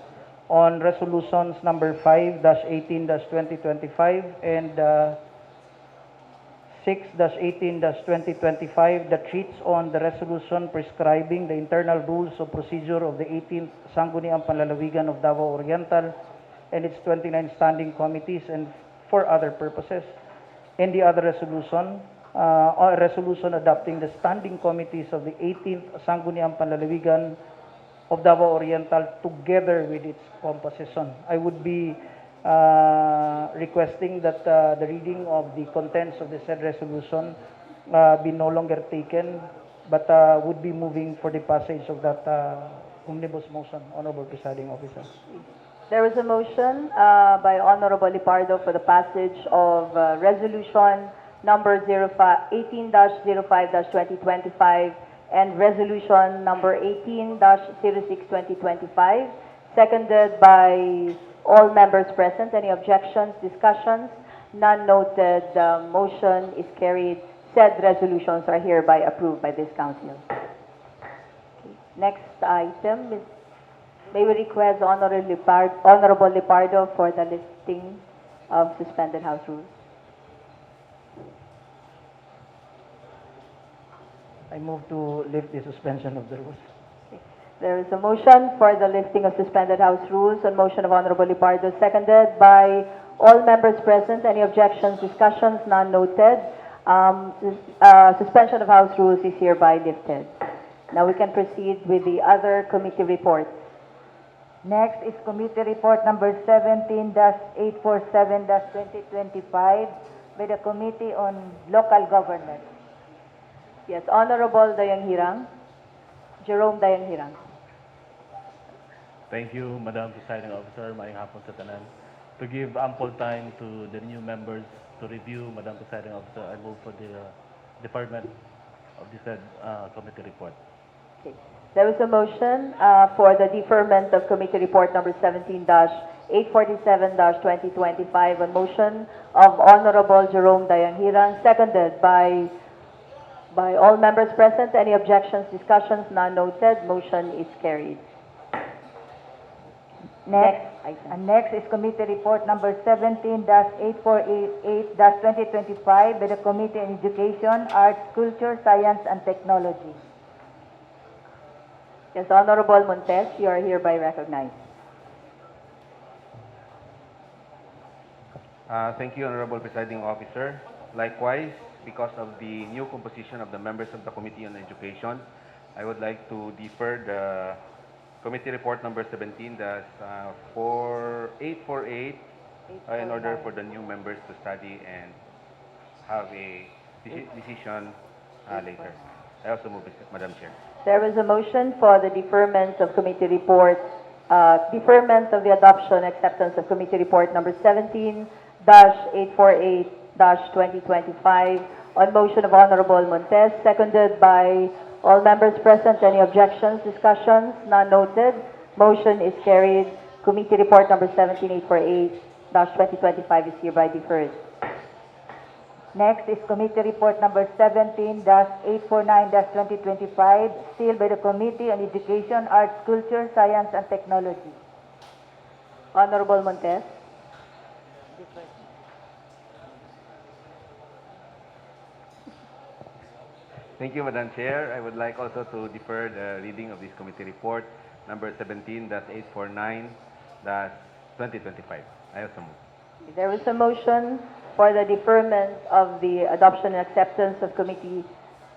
on resolutions number 5-18-2025 and 6-18-2025 that treats on the resolution prescribing the internal rules of procedure of the 18th Sangguniang Panlalawigan of Davao Oriental and its 29 standing committees and for other purposes. And the other resolution, a resolution adopting the standing committees of the 18th Sangguniang Panlalawigan of Davao Oriental together with its composition. I would be requesting that the reading of the contents of the said resolution be no longer taken, but would be moving for the passage of that omnibus motion, Honorable Presiding Officer. There is a motion by Honorable Lipardo for the passage of resolution number 18-05-2025 and resolution number 18-06-2025, seconded by all members present. Any objections, discussions? None noted. The motion is carried. Said resolutions are hereby approved by this council. Okay. Next item is, may we request Honorable Lipardo for the listing of suspended House rules. I move to lift the suspension of the rules. There is a motion for the lifting of suspended House rules on motion of Honorable Lipardo, seconded by all members present. Any objections, discussions? None noted. Suspension of House rules is hereby lifted. Now we can proceed with the other committee reports. Next is Committee Report number 17-847-2025 by the Committee on Local Governance. Yes, Honorable Dayang Hirang. Jerome Dayang Hirang. Thank you, Madam Presiding Officer, maayong hapon sa tanan. To give ample time to the new members to review, Madam Presiding Officer, I move for the deferment of the said committee report. Okay. There is a motion for the deferment of committee report number 17-847-2025, a motion of Honorable Jerome Dayang Hirang, seconded by all members present. Any objections, discussions? None noted. Motion is carried. Next item. Next is Committee Report number 17-8488-2025 by the Committee on Education, Arts, Culture, Science, and Technology. Yes, Honorable Montes, you are hereby recognized. Thank you, Honorable Presiding Officer. Likewise, because of the new composition of the members of the Committee on Education, I would like to defer the Committee Report number 17-4848 in order for the new members to study and have a decision later. I also move it, Madam Chair. There is a motion for the deferment of committee report, deferment of the adoption, acceptance of committee report number 17-848-2025 on motion of Honorable Montes, seconded by all members present. Any objections, discussions? None noted. Motion is carried. Committee report number 17-848-2025 is hereby deferred. Next is Committee Report number 17-849-2025, still by the Committee on Education, Arts, Culture, Science, and Technology. Honorable Montes. Thank you, Madam Chair. I would like also to defer the reading of this committee report, number 17-849-2025. I also move. There is a motion for the deferment of the adoption and acceptance of committee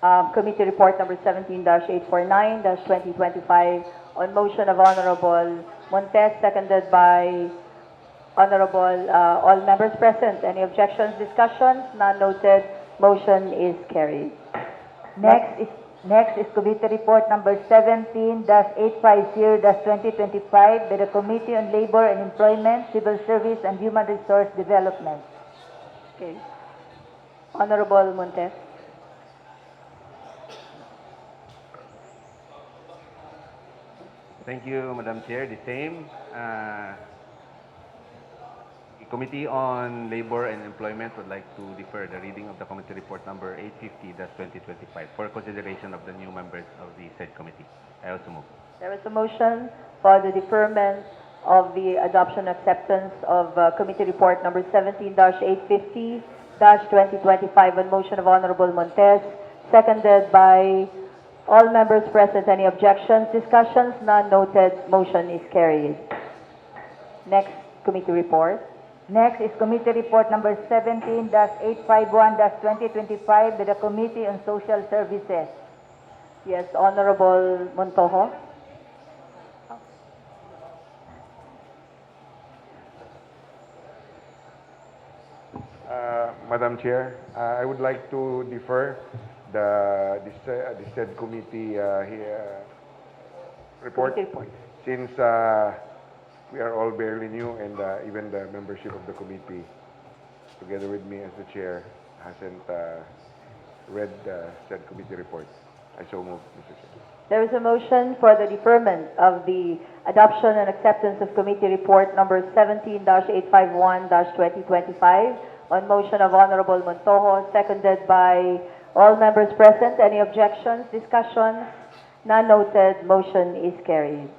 report number 17-849-2025 on motion of Honorable Montes, seconded by Honorable all members present. Any objections, discussions? None noted. Motion is carried. Next is committee report number 17-850-2025 by the Committee on Labor and Employment, Civil Service and Human Resource Development. Okay. Honorable Montes. Thank you, Madam Chair. The same. The Committee on Labor and Employment would like to defer the reading of the committee report number 850-2025 for consideration of the new members of the said committee. I also move. There is a motion for the deferment of the adoption acceptance of committee report number 17-850-2025 on motion of Honorable Montes, seconded by all members present. Any objections, discussions? None noted. Motion is carried. Next committee report. Next is committee report number 17-851-2025 by the Committee on Social Services. Yes, Honorable Montojo. Madam Chair, I would like to defer the said committee report, Committee report. since we are all barely new, and even the membership of the committee, together with me as the chair, hasn't read the said committee report. I so move, Mr. Chair. There is a motion for the deferment of the adoption and acceptance of committee report number 17-851-2025 on motion of Honorable Montojo, seconded by all members present. Any objections, discussions? None noted. Motion is carried.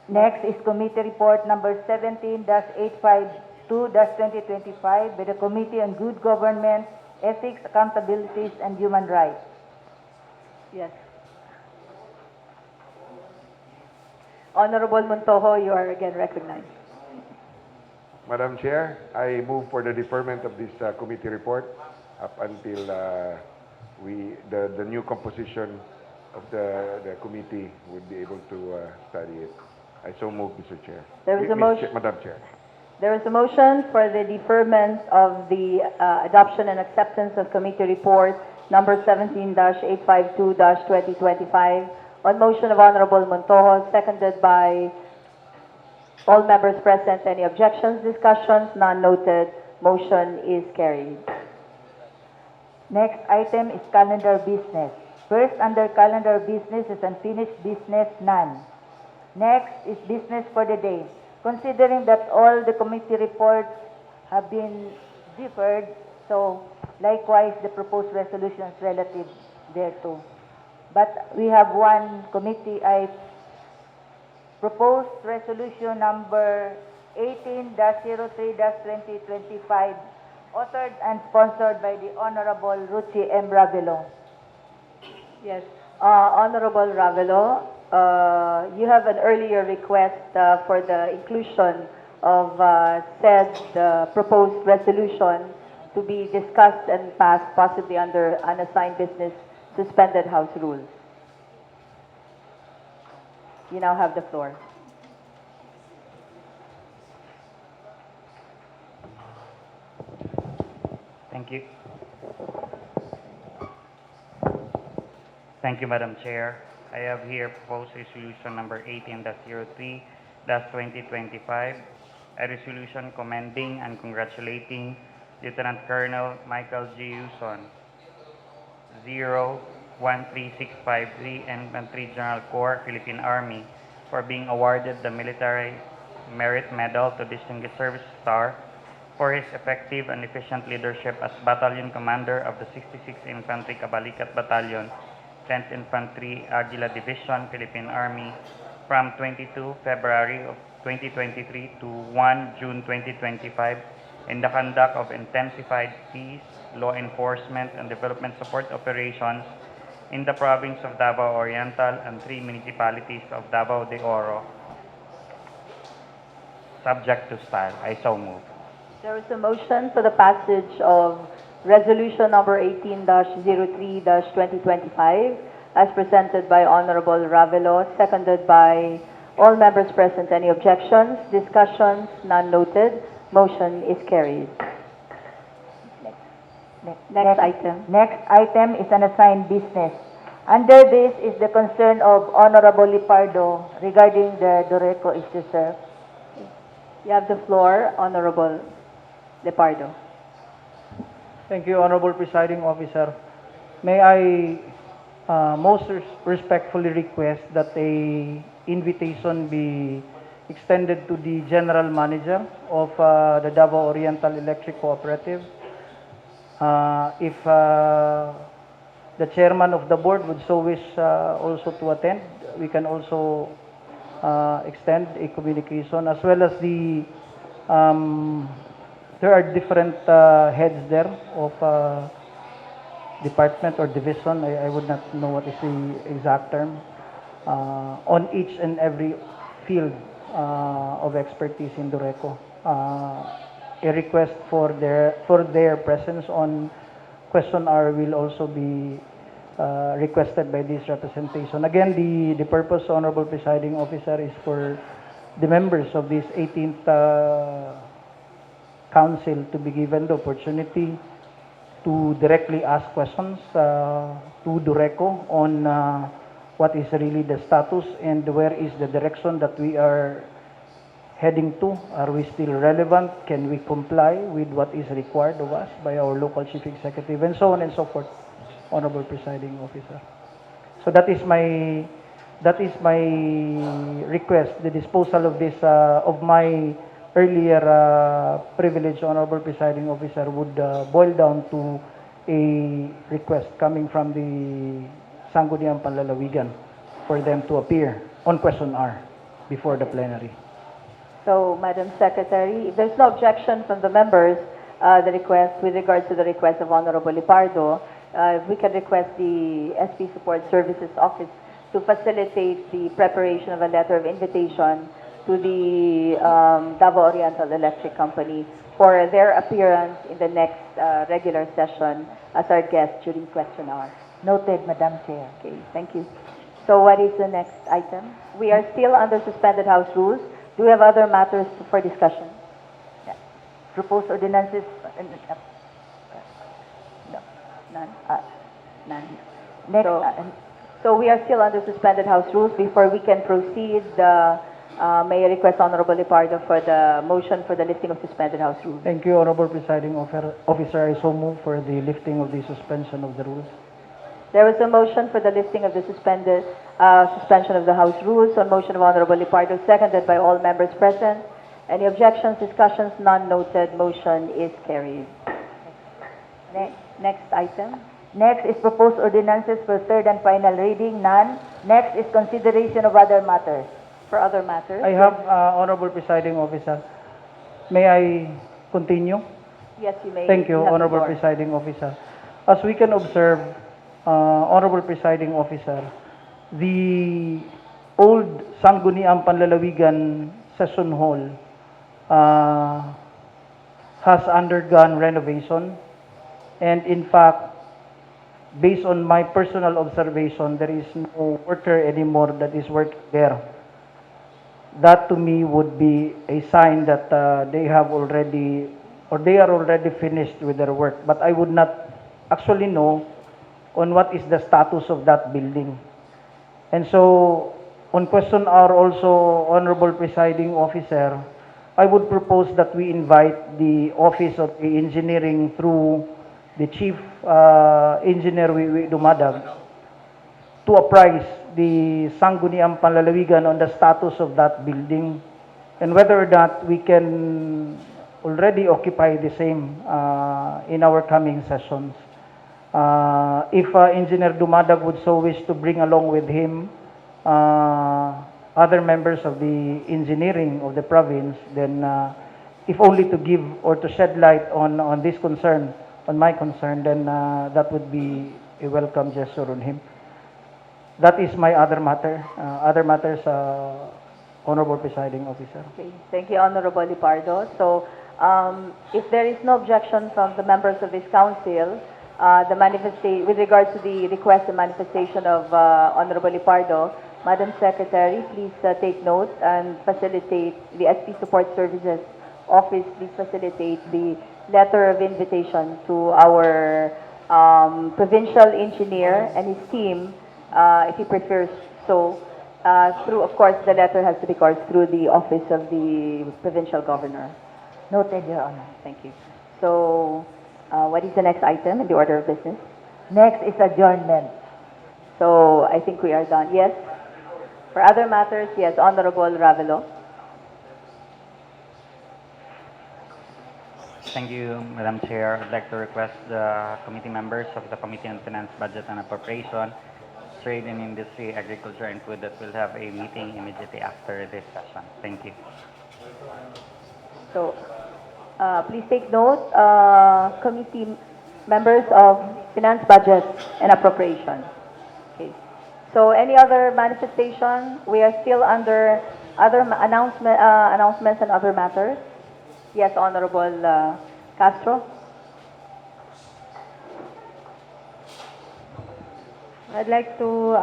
Next is committee report number 17-852-2025 by the Committee on Good Government, Ethics, Accountabilities, and Human Rights. Yes. Honorable Montojo, you are again recognized. Madam Chair, I move for the deferment of this committee report up until the new composition of the committee would be able to study it. I so move, Mr. Chair. There is a motion. Madam Chair. There is a motion for the deferment of the adoption and acceptance of committee report number 17-852-2025 on motion of Honorable Montojo, seconded by all members present. Any objections, discussions? None noted. Motion is carried. Next item is calendar business. First under calendar business is unfinished business, none. Next is business for the day. Considering that all the committee reports have been deferred, so likewise the proposed resolutions relative thereto. But we have one committee, I proposed resolution number 18-03-2025, authored and sponsored by the Honorable Ruchi M. Ravelo. Yes. Honorable Ravelo, you have an earlier request for the inclusion of said proposed resolution to be discussed and passed possibly under unassigned business suspended House rules. You now have the floor. Thank you. Thank you, Madam Chair. I have here proposed resolution number 18-03-2025, a resolution commending and congratulating Lieutenant Colonel Michael G. Uson, 013653 Infantry General Corps, Philippine Army, for being awarded the Military Merit Medal to Distinguished Service Star for his effective and efficient leadership as Battalion Commander of the 66th Infantry Kabalikat Battalion, 10th Infantry Aguila Division, Philippine Army, from 22 February of 2023 to 1 June 2025 in the conduct of intensified peace, law enforcement, and development support operations in the province of Davao Oriental and 3 municipalities of Davao de Oro, subject to style. I so move. There is a motion for the passage of resolution number 18-03-2025 as presented by Honorable Ravelo, seconded by all members present. Any objections, discussions? None noted. Motion is carried. Next. Next item. Next item is an assigned business. Under this is the concern of Honorable Lipardo regarding the Dureco issue, sir. You have the floor, Honorable Lepardo. Thank you, Honorable Presiding Officer. May I most respectfully request that a invitation be extended to the General Manager of the Davao Oriental Electric Cooperative. If the Chairman of the Board would so wish also to attend, we can also extend a communication, as well as the there are different heads there of department or division. I would not know what is the exact term on each and every field of expertise in Dureco. A request for their presence on question hour will also be requested by this representation. Again, the purpose, Honorable Presiding Officer, is for the members of this 18th Council to be given the opportunity to directly ask questions to Dureco on what is really the status and where is the direction that we are heading to. Are we still relevant? Can we comply with what is required of us by our local chief executive, and so on and so forth, Honorable Presiding Officer. So that is my request. The disposal of this of my earlier privilege, Honorable Presiding Officer, would boil down to a request coming from the Sangguniang Panlalawigan for them to appear on question hour before the plenary. So, Madam Secretary, if there's no objection from the members, the request, with regards to the request of Honorable Lipardo, we can request the SP Support Services Office to facilitate the preparation of a letter of invitation to the Davao Oriental Electric Company for their appearance in the next regular session as our guest during question hour. Noted, Madam Chair. Okay, thank you. So what is the next item? We are still under suspended House rules. Do we have other matters for discussion? Proposed ordinances, No. None? None. next, So we are still under suspended House rules. Before we can proceed, may I request Honorable Lipardo for the motion for the lifting of suspended House rules? Thank you, Honorable Presiding Officer. I so move for the lifting of the suspension of the rules. There was a motion for the lifting of the suspension of the House rules on motion of Honorable Lipardo, seconded by all members present. Any objections, discussions, none noted, motion is carried. Next item. next is proposed ordinances for third and final reading. None. Next is consideration of other matters. For other matters. I have, Honorable Presiding Officer, may I continue? Yes, you may. Thank you, have the Honorable floor. Presiding Officer. As we can observe, Honorable Presiding Officer, the old Sangguniang Panlalawigan Session Hall has undergone renovation, and in fact, based on my personal observation, there is no worker anymore that is working there. That to me would be a sign that they have already, or they are already finished with their work. But I would not actually know on what is the status of that building. And so, on question hour also, Honorable Presiding Officer, I would propose that we invite the Office of the Engineering through the Chief Engineer Dumadag to apprise the Sangguniang Panlalawigan on the status of that building and whether or not we can already occupy the same in our coming sessions. If Engineer Dumadag would so wish to bring along with him other members of the engineering of the province, then if only to give or to shed light on this concern, on my concern, then that would be a welcome gesture on him. That is my other matter. Other matters, Honorable Presiding Officer. Okay, thank you, Honorable Lipardo. So, if there is no objection from the members of this council, with regard to the request and manifestation of Honorable Lipardo, Madam Secretary, please take note and facilitate the SP Support Services Office. Please facilitate the letter of invitation to our provincial engineer and his team, if he prefers so, through, of course, the letter has to be course through the office of the provincial governor. Noted, Your Honor. Thank you. So, what is the next item in the order of business? Next is adjournment. So, I think we are done. Yes? For other matters, yes, Honorable Ravelo. Thank you, Madam Chair. I'd like to request the committee members of the Committee on Finance, Budget and Appropriation, Trade and Industry, Agriculture and Food that will have a meeting immediately after this session. Thank you. So, please take note, committee members of Finance, Budget and Appropriation. Okay. So, any other manifestation? We are still under other announcements and other matters. Yes, Honorable Castro. I'd like to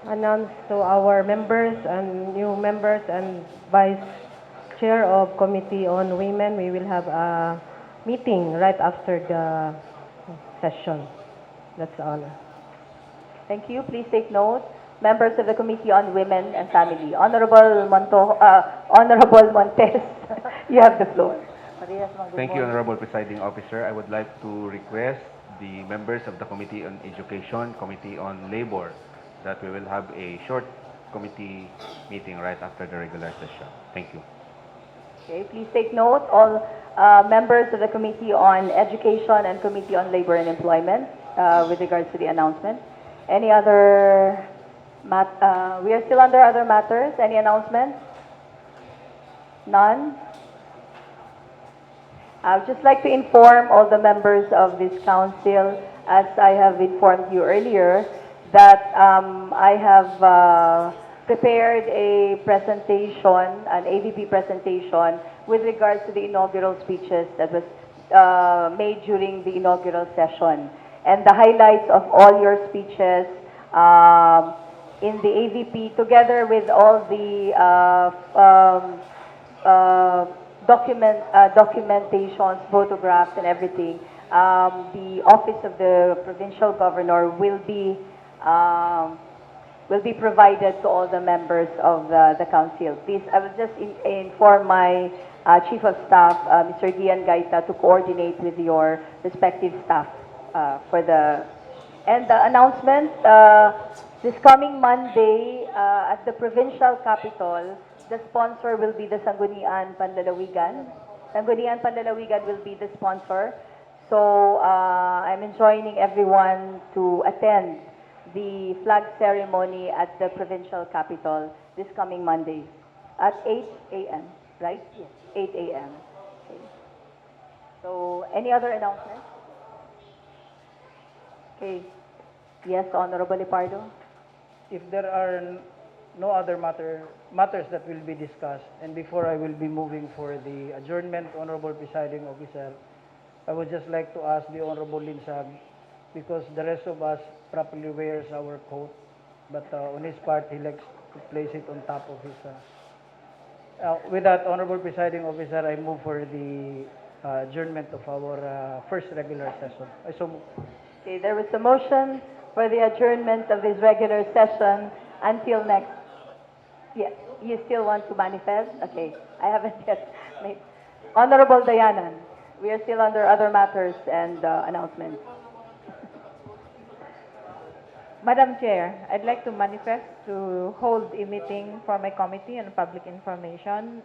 announce to our members and new members and Vice Chair of Committee on Women, we will have a meeting right after the session. That's all. Thank you. Please take note. Members of the Committee on Women and Family. Honorable Montes, you have the floor. Thank you, Honorable Presiding Officer. I would like to request the members of the Committee on Education, Committee on Labor, that we will have a short committee meeting right after the regular session. Thank you. Okay, please take note. All members of the Committee on Education and Committee on Labor and Employment with regards to the announcement. Any other we are still under other matters. Any announcements? None? I would just like to inform all the members of this council, as I have informed you earlier, that I have prepared a presentation, an AVP presentation, with regards to the inaugural speeches that was made during the inaugural session. And the highlights of all your speeches in the AVP, together with all the documentations, photographs, and everything, the office of the provincial governor will be provided to all the members of the council. Please, I will just inform my chief of staff, Mr. Gian Gaita, to coordinate with your respective staff for the announcement. This coming Monday at the provincial capital, the sponsor will be the Sangguniang Panlalawigan. Sangguniang Panlalawigan will be the sponsor. So I'm enjoining everyone to attend the flag ceremony at the provincial capital this coming Monday at 8 a.m., right? Yes. 8 a.m. Okay. So, any other announcements? Okay. Yes, Honorable Lipardo. If there are no other matters that will be discussed, and before I will be moving for the adjournment, Honorable Presiding Officer, I would just like to ask the Honorable Linsag, because the rest of us properly wears our coat, but on his part, he likes to place it on top of his... with that, Honorable Presiding Officer, I move for the adjournment of our first regular session. I so move. Okay, there was a motion for the adjournment of this regular session until next... Yeah, you still want to manifest? Okay, I haven't yet made... Honorable Dayanan, we are still under other matters and announcements. Madam Chair, I'd like to manifest to hold a meeting for my Committee on Public Information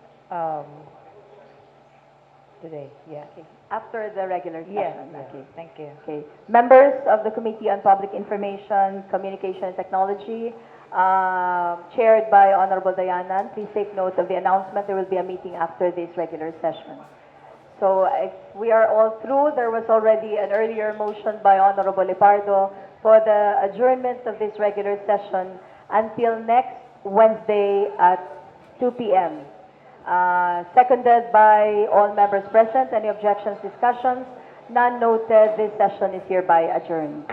today. Yeah. Okay. After the regular session. Yes. Okay. Thank you. Okay. Members of the Committee on Public Information, Communication and Technology, chaired by Honorable Dayanan, please take note of the announcement. There will be a meeting after this regular session. So if we are all through, there was already an earlier motion by Honorable Lipardo for the adjournment of this regular session until next Wednesday at 2 p.m. Seconded by all members present. Any objections, discussions? None noted. This session is hereby adjourned.